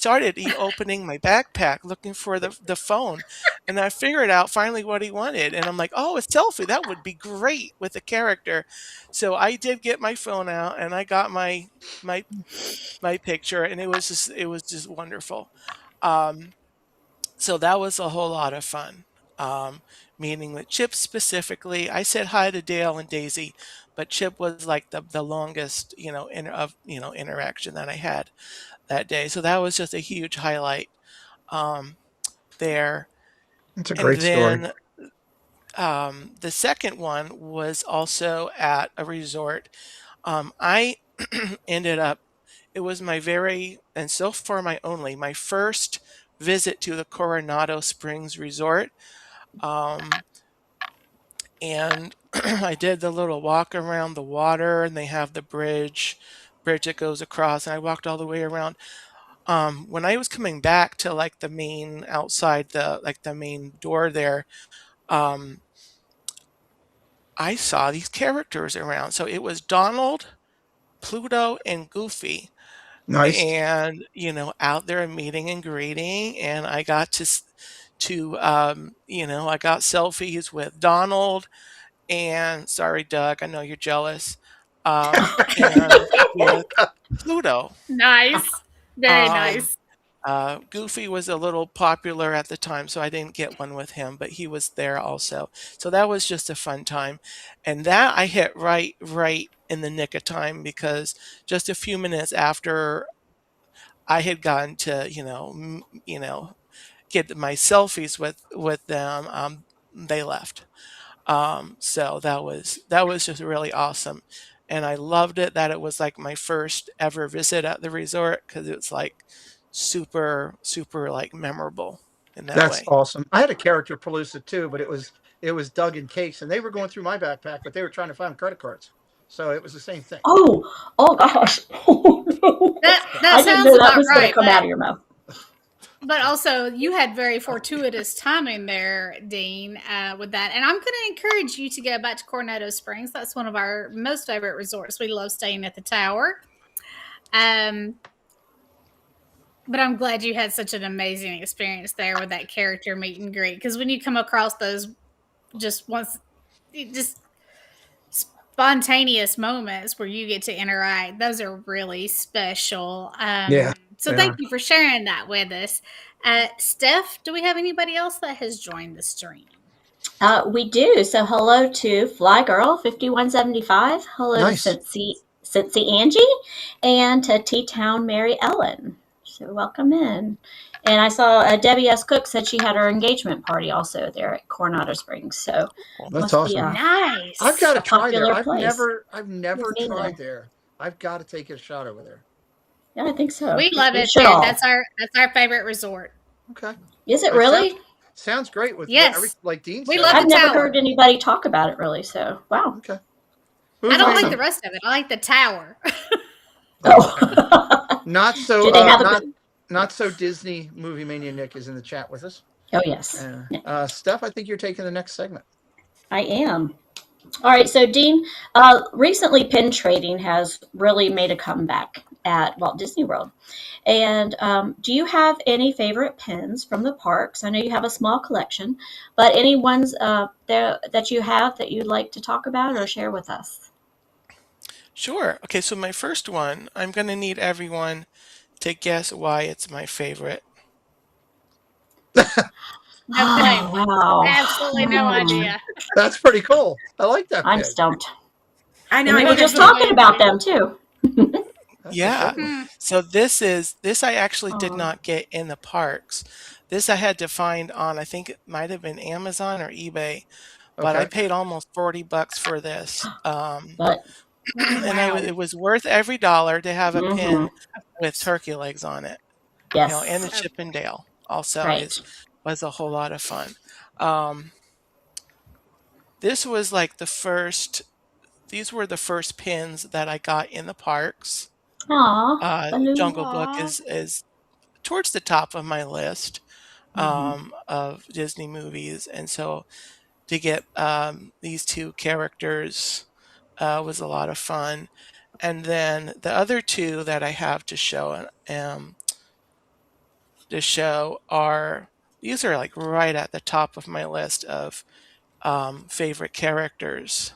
opening my backpack looking for the phone. And I figured out finally what he wanted. And I'm like, oh, a selfie. That would be great with a character. So I did get my phone out and I got my my picture, and it was just wonderful. Um, so that was a whole lot of fun. Um, Meaning that Chip specifically, I said hi to Dale and Daisy, but Chip was like the longest, interaction that I had that day. So that was just a huge highlight um, there. It's a And great story. then the second one was also at a resort. I ended up It was my very, and so far my first visit to the Coronado Springs Resort. Um, and I did the little walk around the water, and they have the bridge that goes across, and I walked all the way around. When I was coming back to like the main outside the main door there, um, I saw these characters around. So it was Donald, Pluto, and Goofy. Nice. And out there meeting and greeting, and I got I got selfies with Donald, and sorry Doug, I know you're jealous, and with Pluto. Nice. Very um nice. Goofy was a little popular at the time, so I didn't get one with him, but he was there also. So that was just a fun time. And that I hit right in the nick of time, because just a few minutes after I had gotten to, get my selfies with them. They left. So that was just really awesome, and I loved it that it was like my first ever visit at the resort, because it's like super super like memorable in that That's way. awesome. I had a character Palooza too, but it was Doug and Cakes, and they were going through my backpack, but they were trying to find credit cards. So it was the same thing. Oh, oh gosh. Oh, no. That I didn't sounds know that about was going to right. come out of your mouth. But also, you had very fortuitous timing there, Dean, with that. And I'm going to encourage you to go back to Coronado Springs. That's one of our most favorite resorts. We love staying at the Tower. But I'm glad you had such an amazing experience there with that character meet and greet. Because when you come across those just spontaneous moments where you get to interact, those are really special. Yeah. So thank you for sharing that with us. Steph, do we have anybody else that has joined the stream? We do. So hello to Fly Girl 5175. Hello Nice. to Cincy Angie and to T-Town Mary Ellen. So welcome in. And I saw Debbie S. Cook said she had her engagement party also there at Coronado Springs. So that's awesome. Nice. I've got to try there. I've place. never tried there. I've got to take a shot over there. Yeah, I think so. We love it there. That's our favorite resort. Okay. Is it really? Sounds great with like Dean said. I've never heard anybody talk about it really, so wow. Okay. I don't like the rest of it. I like the tower. Oh. Not so not so Disney Movie Mania Nick is in the chat with us. Oh yes. Steph, I think you're taking the next segment. I am. All right, so Dean, recently pin trading has really made a comeback at Walt Disney World. And do you have any favorite pins from the parks? I know you have a small collection, but any ones that you have that you'd like to talk about or share with us? Sure. Okay, so my first one, I'm going to need everyone to guess why it's my favorite. Okay. Wow. Absolutely no idea. That's pretty cool. I like that. I'm stumped. I know. And we were just talking about them too. Yeah. So this I actually did not get in the parks. This I had to find on, I think it might have been Amazon or eBay, but I paid almost $40 for this. And it was worth every dollar to have a pin with turkey legs on it. Yes. You know, and the Chippendale also was a whole lot of fun. This was like these were the first pins that I got in the parks. Jungle Book is towards the top of my list of Disney movies, and so to get these two characters was a lot of fun. And then the other two that I have to show are these are like right at the top of my list of favorite characters.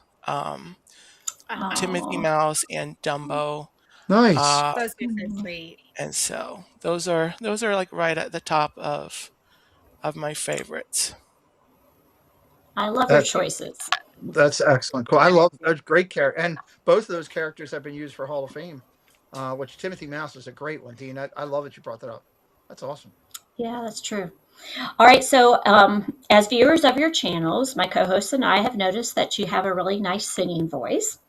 Timothy Mouse and Dumbo. Nice. Those are so sweet. And so those are like right at the top of my favorites. I love your choices. That's excellent. Cool. I love those great characters, and both of those characters have been used for Hall of Fame. Which Timothy Mouse is a great one, Dean. I love that you brought that up. That's awesome. Yeah, that's true. All right, so as viewers of your channels, my co-hosts and I have noticed that you have a really nice singing voice.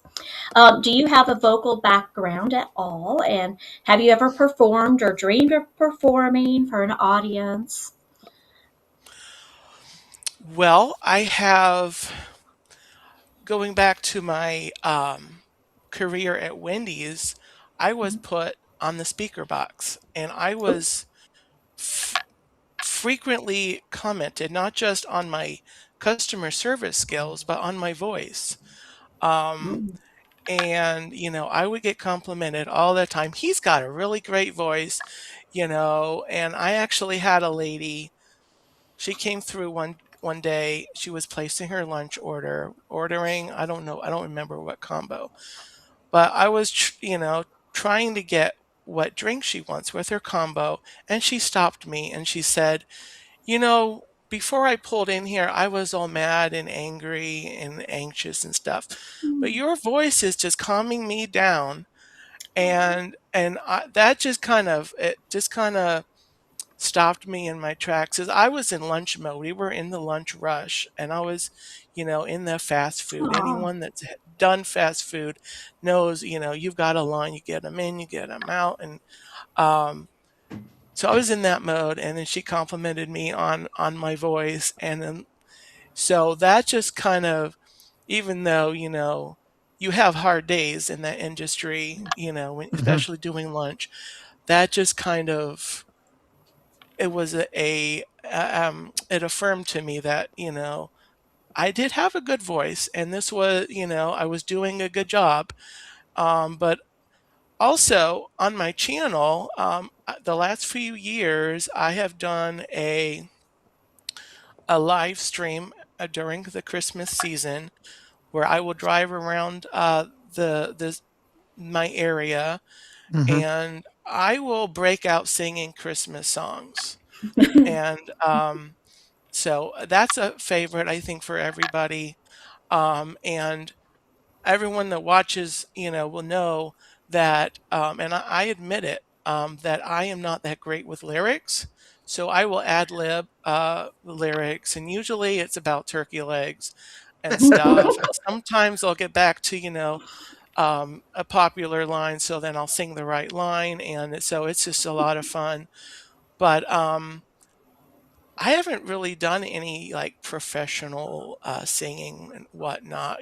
Do you have a vocal background at all? And have you ever performed or dreamed of performing for an audience? Well, I have, going back to my career at Wendy's, I was put on the speaker box, and I was frequently commented not just on my customer service skills, but on my voice. And, you know, I would get complimented all the time. He's got a really great voice, you know, and I actually had a lady, she came through one day, she was placing her lunch ordering, I don't remember what combo, but I was, trying to get what drink she wants with her combo, and she stopped me and she said, you know, before I pulled in here, I was all mad and angry and anxious and stuff, but your voice is just calming me down. And that just kind of stopped me in my tracks. As I was in lunch mode, we were in the lunch rush, and I was, in the fast food. Anyone that's done fast food knows, you've got a line, you get them in, you get them out, and so I was in that mode, and then she complimented me on my voice, and then so that just kind of, even though you have hard days in that industry, especially doing lunch, that just kind of it was it affirmed to me that, I did have a good voice, and this was, I was doing a good job. But also on my channel, the last few years, I have done a live stream during the Christmas season where I will drive around the my area, Hmm. and I will break out singing Christmas songs. And so that's a favorite, I think, for everybody. And everyone that watches, will know that, and I admit it, that I am not that great with lyrics. So I will ad lib lyrics, and usually it's about turkey legs and stuff. And sometimes I'll get back to, a popular line, so then I'll sing the right line, and so it's just a lot of fun. But I haven't really done any like professional singing and whatnot.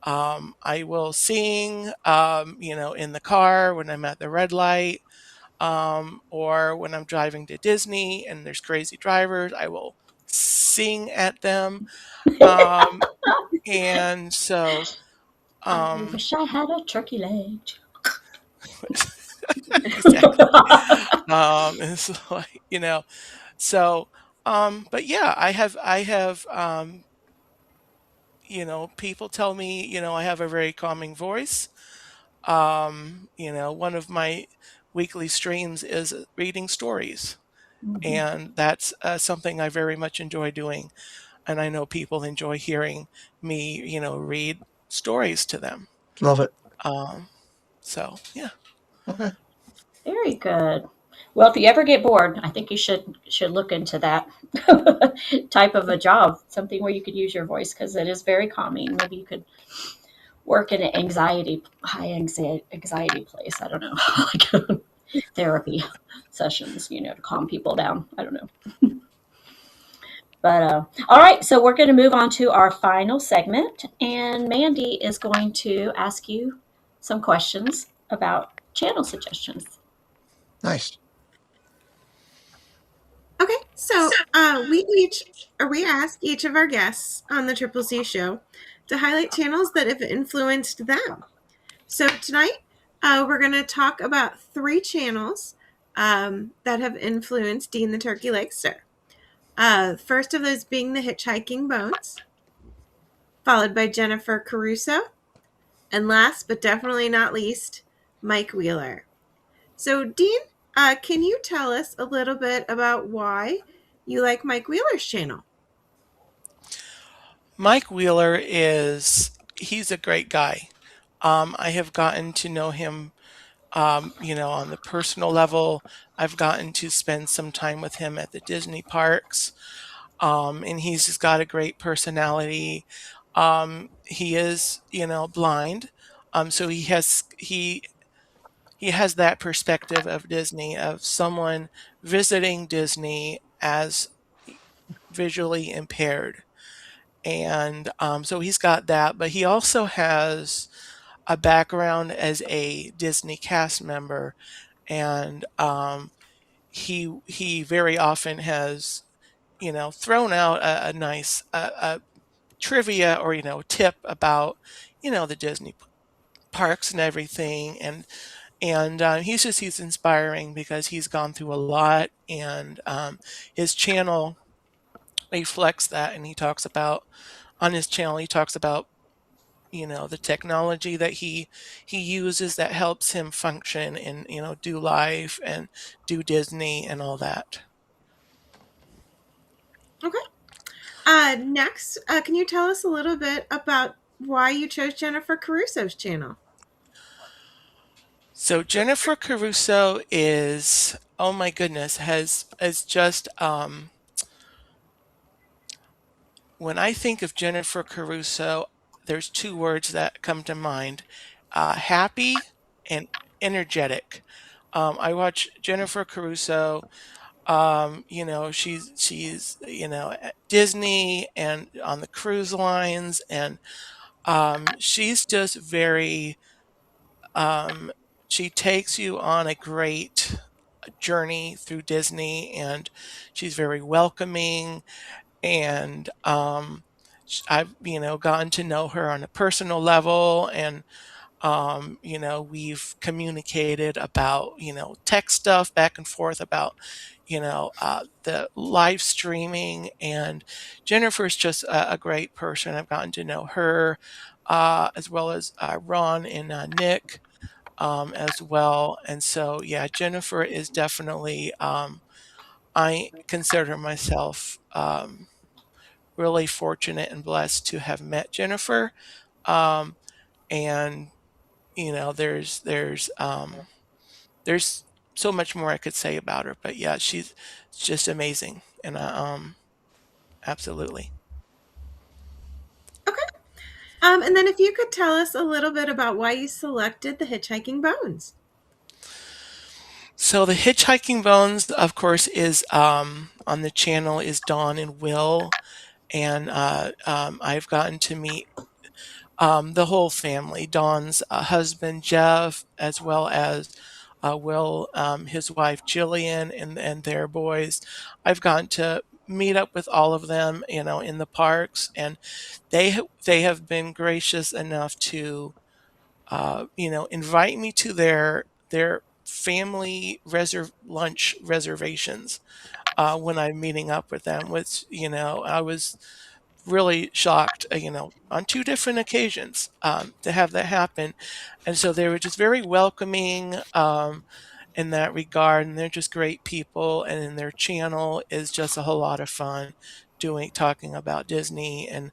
I will sing, in the car when I'm at the red light, or when I'm driving to Disney and there's crazy drivers, I will sing at them. Um, and so, I um, wish I had a turkey leg. exactly. It's like, so, but yeah, people tell me, I have a very calming voice. One of my weekly streams is reading stories, Mhm. and that's something I very much enjoy doing. And I know people enjoy hearing me, read stories to them. Love it. Um, so yeah. Okay. Very good. Well, if you ever get bored, I think you should look into that type of a job, something where you could use your voice because it is very calming. Maybe you could work in an high anxiety place. I don't know, like therapy sessions, to calm people down. I don't know. But all right, so we're going to move on to our final segment, and Mandy is going to ask you some questions about channel suggestions. Nice. Okay, so we ask each of our guests on the Triple C show to highlight channels that have influenced them. So tonight, we're going to talk about 3 channels that have influenced Dean the Turkey Legster. First of those being the Hitchhiking Bones, followed by Jennifer Caruso, and last but definitely not least, Mike Wheeler. So, Dean, can you tell us a little bit about why you like Mike Wheeler's channel? Mike Wheeler he's a great guy. I have gotten to know him, on the personal level. I've gotten to spend some time with him at the Disney parks. And he's just got a great personality. He is, blind. So he has that perspective of Disney, of someone visiting Disney as visually impaired. And so he's got that, but he also has a background as a Disney cast member, and he very often has, thrown out a nice trivia, or tip about, the Disney parks and everything. And he's inspiring because he's gone through a lot, and his channel reflects that. And on his channel he talks about, the technology that he uses that helps him function and, do life and do Disney and all that. Okay. Next, can you tell us a little bit about why you chose Jennifer Caruso's channel? So Jennifer Caruso is, oh my goodness, has just, when I think of Jennifer Caruso, there's 2 words that come to mind: happy and energetic. I watch Jennifer Caruso. She's at Disney and on the cruise lines, and she's just very. Um, she takes you on a great. journey through Disney, and she's very welcoming. And I've gotten to know her on a personal level, and we've communicated about tech stuff back and forth about the live streaming. And Jennifer's just a great person. I've gotten to know her, as well as Ron and Nick, as well. And so, yeah, Jennifer is definitely, I consider myself really fortunate and blessed to have met Jennifer. Um, and there's so much more I could say about her, but yeah, she's just amazing, and absolutely. Okay. And then if you could tell us a little bit about why you selected the Hitchhiking Bones. So the Hitchhiking Bones, of course, is on the channel is Dawn and Will, and I've gotten to meet the whole family, Dawn's husband Jeff, as well as Will, his wife Jillian, and their boys. I've gotten to meet up with all of them, in the parks, and they have been gracious enough to, invite me to their family lunch reservations when I'm meeting up with them. Which I was really shocked, on two different occasions, to have that happen. And so they were just very welcoming, in that regard. And they're just great people. And then their channel is just a whole lot of fun talking about Disney and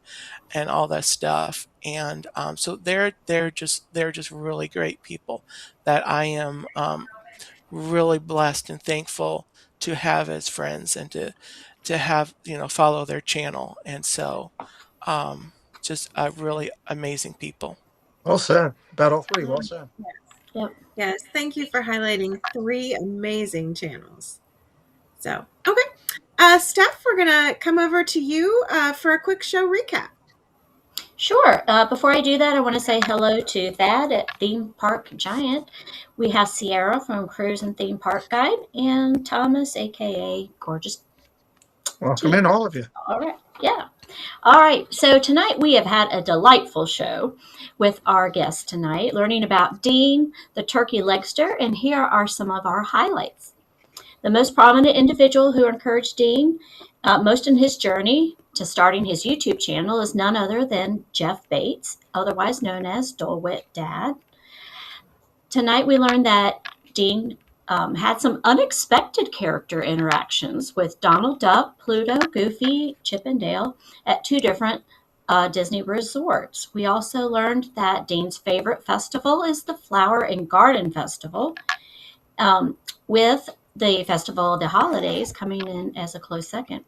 all that stuff. And so they're just really great people that I am really blessed and thankful to have as friends, and to have follow their channel. And so um just really amazing people. Well said. About all three. Well said. Yep. Yes, thank you for highlighting 3 amazing channels. So, okay. Steph, we're going to come over to you for a quick show recap. Sure. Before I do that, I want to say hello to Thad at Theme Park Giant. We have Sierra from Cruise and Theme Park Guide, and Thomas, aka Gorgeous. Welcome in, all of you. All right. Yeah. All right. So tonight we have had a delightful show with our guests tonight, learning about Dean, the turkey Legster, and here are some of our highlights. The most prominent individual who encouraged Dean most in his journey to starting his YouTube channel is none other than Jeff Bates, otherwise known as Dole Whip Dad. Tonight we learned that Dean had some unexpected character interactions with Donald Duck, Pluto, Goofy, Chip and Dale at 2 different Disney resorts. We also learned that Dean's favorite festival is the Flower and Garden Festival, with the Festival of the Holidays coming in as a close second.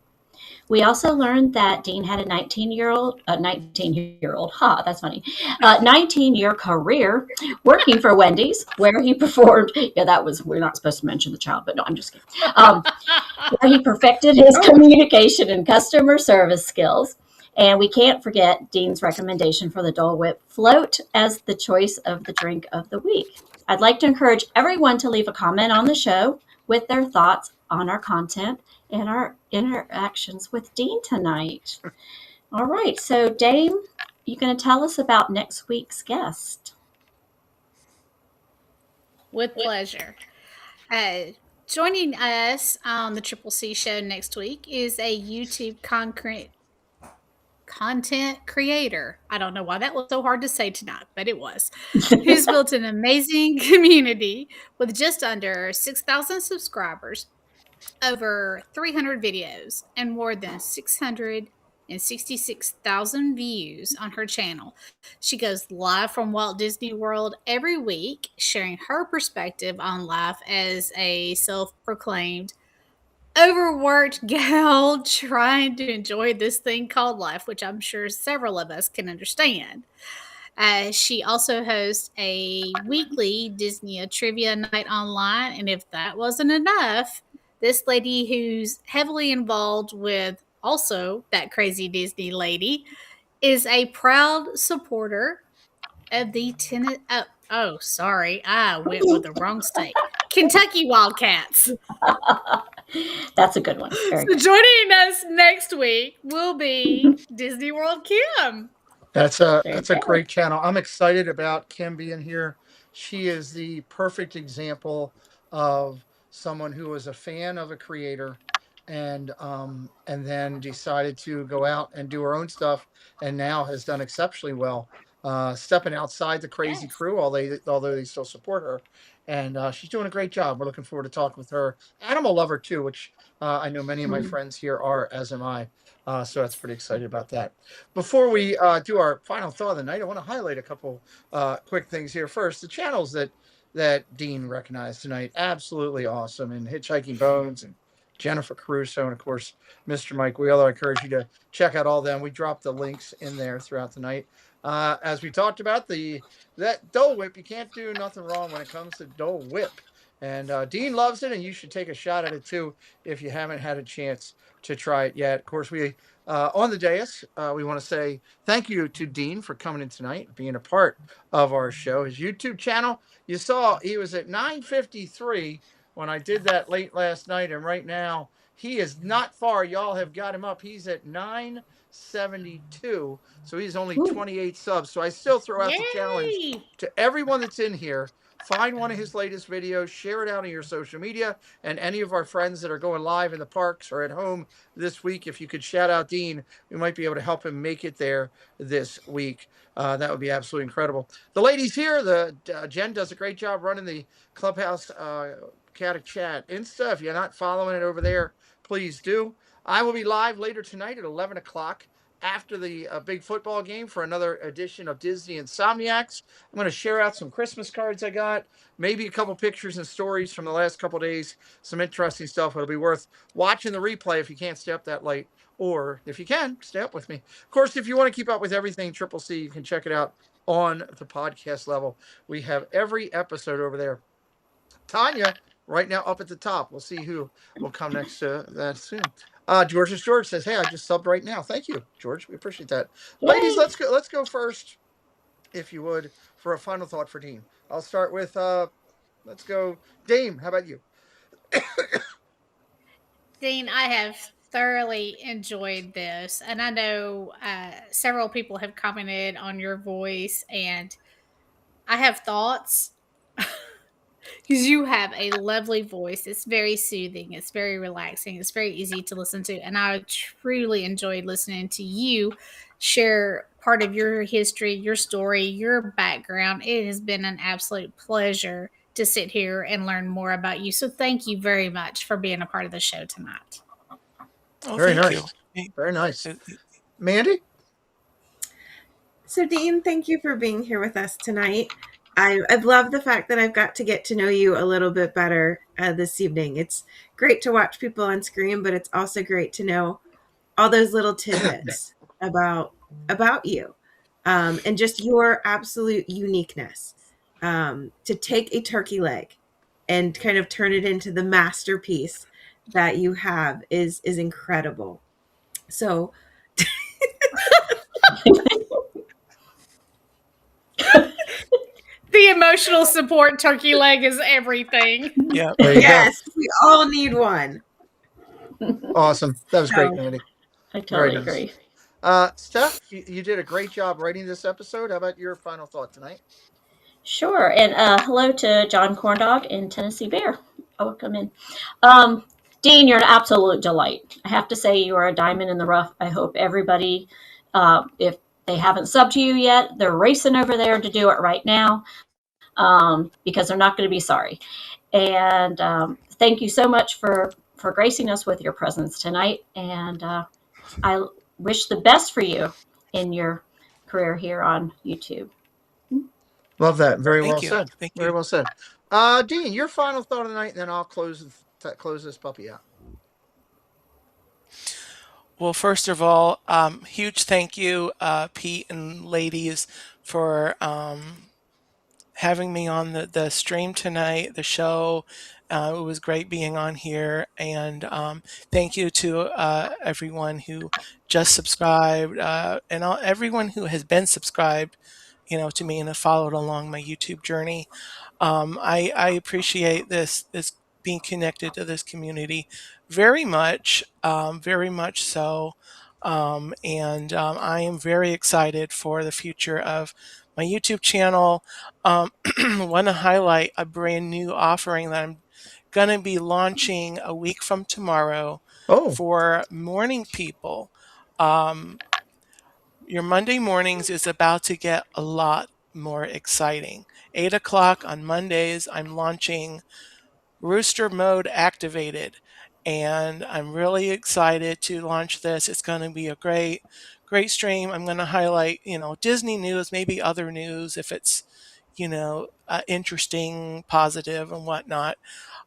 We also learned that Dean had a 19-year-old, that's funny, 19-year career working for Wendy's, where he performed, we're not supposed to mention the child, but no, I'm just kidding, where he perfected his communication and customer service skills. And we can't forget Dean's recommendation for the Dole Whip float as the choice of the drink of the week. I'd like to encourage everyone to leave a comment on the show with their thoughts on our content and our interactions with Dean tonight. All right, so Dame, you going to tell us about next week's guest? With pleasure. Joining us on the Triple C show next week is a YouTube content creator. I don't know why that was so hard to say tonight, but it was. Who's built an amazing community with just under 6,000 subscribers, over 300 videos, and more than 666,000 views on her channel. She goes live from Walt Disney World every week, sharing her perspective on life as a self-proclaimed overworked gal trying to enjoy this thing called life, which I'm sure several of us can understand. She also hosts a weekly Disney trivia night online, and if that wasn't enough, this lady who's heavily involved with also that crazy Disney lady is a proud supporter of the tennis. Oh, sorry, I went with the wrong state. Kentucky Wildcats. That's a good one. Very So good. joining us next week will be Disney World Kim. That's There a you go. great channel. I'm excited about Kim being here. She is the perfect example of someone who was a fan of a creator and then decided to go out and do her own stuff and now has done exceptionally well. Stepping outside the crazy Yes. crew, although they still support her, and she's doing a great job. We're looking forward to talking with her. Animal lover too, which I know many of my friends here are, as am I. So that's pretty excited about that. Before we do our final thought of the night, I want to highlight a couple quick things here. First, the channels that Dean recognized tonight, absolutely awesome. And Hitchhiking Bones and Jennifer Caruso, and of course, Mr. Mike Wheeler. I encourage you to check out all of them. We dropped the links in there throughout the night. As we talked about, that Dole Whip, you can't do nothing wrong when it comes to Dole Whip. And Dean loves it, and you should take a shot at it too if you haven't had a chance to try it yet. Of course, we on the dais, we want to say thank you to Dean for coming in tonight, being a part of our show. His YouTube channel, you saw he was at 953 when I did that late last night, and right now he is not far. Y'all have got him up. He's at 972, so he's only 28 subs. So I still throw out the challenge to everyone that's in here. Find one of his latest videos, share it out on your social media, and any of our friends that are going live in the parks or at home this week, if you could shout out Dean, we might be able to help him make it there this week. That would be absolutely incredible. The ladies here, Jen does a great job running the Clubhouse Cat Chat Insta. If you're not following it over there, please do. I will be live later tonight at 11 o'clock after the big football game for another edition of Disney Insomniacs. I'm going to share out some Christmas cards I got, maybe a couple pictures and stories from the last couple days, some interesting stuff. It'll be worth watching the replay if you can't stay up that late, or if you can, stay up with me. Of course, if you want to keep up with everything Triple C, you can check it out on the podcast level. We have every episode over there. Tanya, right now up at the top. We'll see who will come next to that soon. George says, "Hey, I just subbed right now." Thank you, George. We appreciate that. Yay. Ladies, let's go. Let's go first, if you would, for a final thought for Dean. I'll start with. Let's go, Dame. How about you? Dean, I have thoroughly enjoyed this, and I know several people have commented on your voice, and I have thoughts. Because you have a lovely voice. It's very soothing. It's very relaxing. It's very easy to listen to. And I truly enjoyed listening to you share part of your history, your story, your background. It has been an absolute pleasure to sit here and learn more about you. So thank you very much for being a part of the show tonight. Oh, very nice. You. Very nice. Mandy? So, Dean, thank you for being here with us tonight. I've loved the fact that I've got to get to know you a little bit better this evening. It's great to watch people on screen, but it's also great to know all those little tidbits about you and just your absolute uniqueness. To take a turkey leg and kind of turn it into the masterpiece that you have is incredible. So the emotional support turkey leg is everything. Yeah. Yes, we all need one. Awesome. That was great, Mandy. I totally agree. Steph, you did a great job writing this episode. How about your final thought tonight? Sure. And hello to John Corndog and Tennessee Bear. Welcome in. Dean, you're an absolute delight. I have to say you are a diamond in the rough. I hope everybody, if they haven't subbed to you yet, they're racing over there to do it right now because they're not going to be sorry. And thank you so much for gracing us with your presence tonight. And I wish the best for you in your career here on YouTube. Love that. Very well you. said. Thank Very you. well said. Dean, your final thought of the night, and then I'll close this puppy out. Well, first of all, huge thank you, Pete and ladies, for having me on the stream tonight, the show. It was great being on here. And thank you to everyone who just subscribed and everyone who has been subscribed, to me and have followed along my YouTube journey. I appreciate this being connected to this community very much so. And I am very excited for the future of my YouTube channel. Want to highlight a brand new offering that I'm going to be launching a week from tomorrow Oh, for morning people. Um, your Monday mornings is about to get a lot more exciting. 8 o'clock on Mondays, I'm launching Rooster Mode Activated, and I'm really excited to launch this. It's going to be a great stream. I'm going to highlight, Disney news, maybe other news if it's, interesting, positive, and whatnot.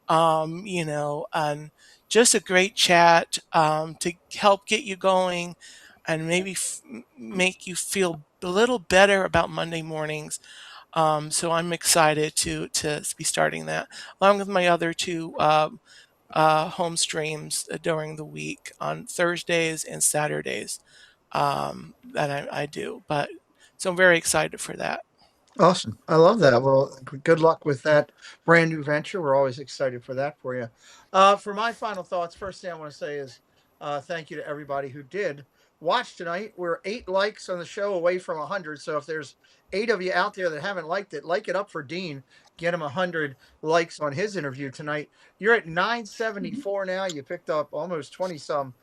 And just a great chat to help get you going and maybe make you feel a little better about Monday mornings. So I'm excited to be starting that along with my other two home streams during the week on Thursdays and Saturdays that I do. But so I'm very excited for that. awesome. I love that. Well, good luck with that brand new venture. We're always excited for that for you. For my final thoughts, first thing I want to say is thank you to everybody who did watch tonight. We're 8 likes on the show away from 100. So if there's 8 of you out there that haven't liked it, like it up for Dean. Get him 100 likes on his interview tonight. You're at 974 now. You picked up almost 20 some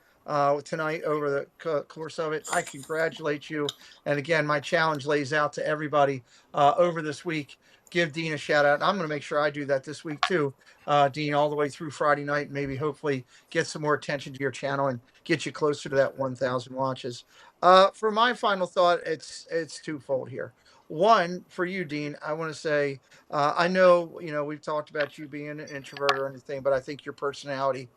tonight over the course of it. I congratulate you. And again, my challenge lays out to everybody over this week. Give Dean a shout out. I'm going to make sure I do that this week too, Dean, all the way through Friday night, and maybe hopefully get some more attention to your channel and get you closer to that 1,000 watches. For my final thought, it's twofold here. One, for you, Dean, I want to say, I know, we've talked about you being an introvert or anything, but I think your personality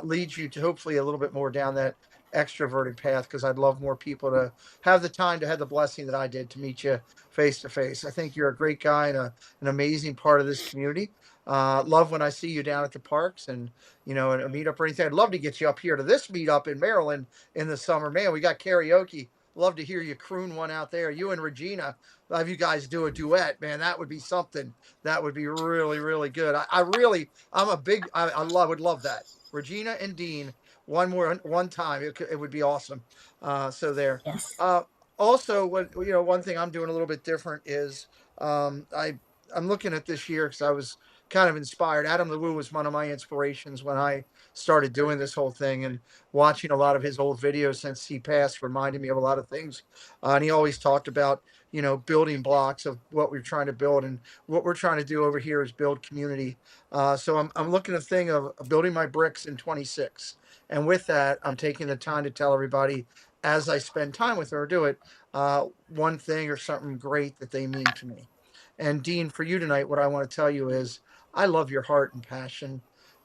leads you to hopefully a little bit more down that extroverted path, because I'd love more people to have the time to have the blessing that I did to meet you face to face. I think you're a great guy and an amazing part of this community. Love when I see you down at the parks and, a meetup or anything. I'd love to get you up here to this meetup in Maryland in the summer. Man, we got karaoke. Love to hear you croon one out there. You and Regina, have you guys do a duet, man. That would be something. That would be really, really good. I would love that. Regina and Dean, one time. It would be awesome. So there. Yes. Also, one thing I'm doing a little bit different is I'm looking at this year because I was kind of inspired. Adam LeWoo was one of my inspirations when I started doing this whole thing, and watching a lot of his old videos since he passed reminded me of a lot of things. And he always talked about, building blocks of what we're trying to build, and what we're trying to do over here is build community. So I'm looking at a thing of building my bricks in 26. And with that, I'm taking the time to tell everybody as I spend time with her, do it, one thing or something great that they mean to me. And Dean, for you tonight, what I want to tell you is I love your heart and passion.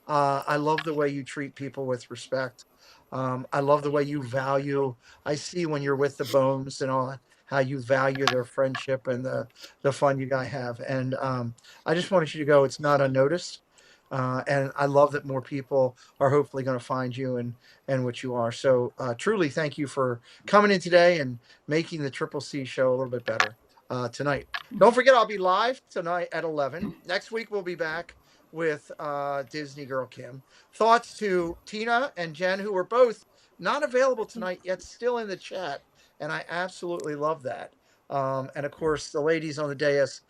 I love the way you treat people with respect. I love the way you value. I see when you're with the Bones and all how you value their friendship and the fun you guys have. And I just wanted you to go. It's not unnoticed. And I love that more people are hopefully going to find you and what you are. So truly, thank you for coming in today and making the Triple C show a little bit better tonight. Don't forget, I'll be live tonight at 11. Next week, we'll be back with Disney Girl Kim. Thoughts to Tina and Jen, who were both not available tonight, yet still in the chat. And I absolutely love that. And of course, the ladies on the dais,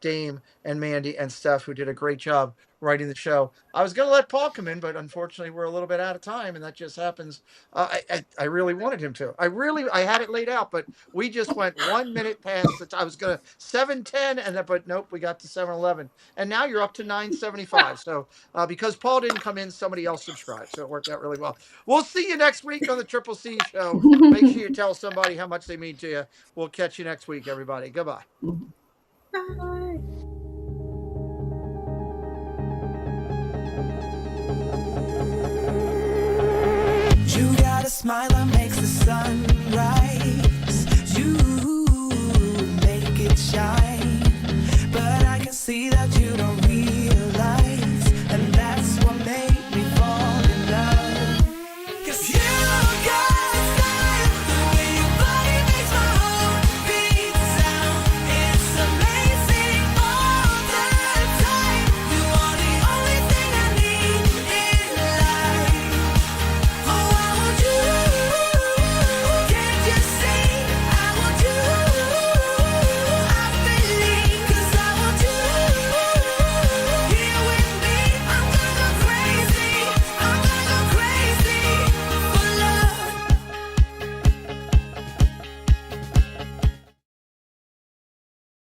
Dame and Mandy and Steph, who did a great job writing the show. I was going to let Paul come in, but unfortunately we're a little bit out of time, and that just happens. I really wanted him to. I had it laid out, but we just went 1 minute past the time. I was going to 7:10, but nope, we got to 7:11, and now you're up to 9:75. So because Paul didn't come in, somebody else subscribed, so it worked out really well. We'll see you next week on the Triple C show. Make sure you tell somebody how much they mean to you. We'll catch you next week, everybody. Goodbye. Bye. You got a smile that makes the sun rise.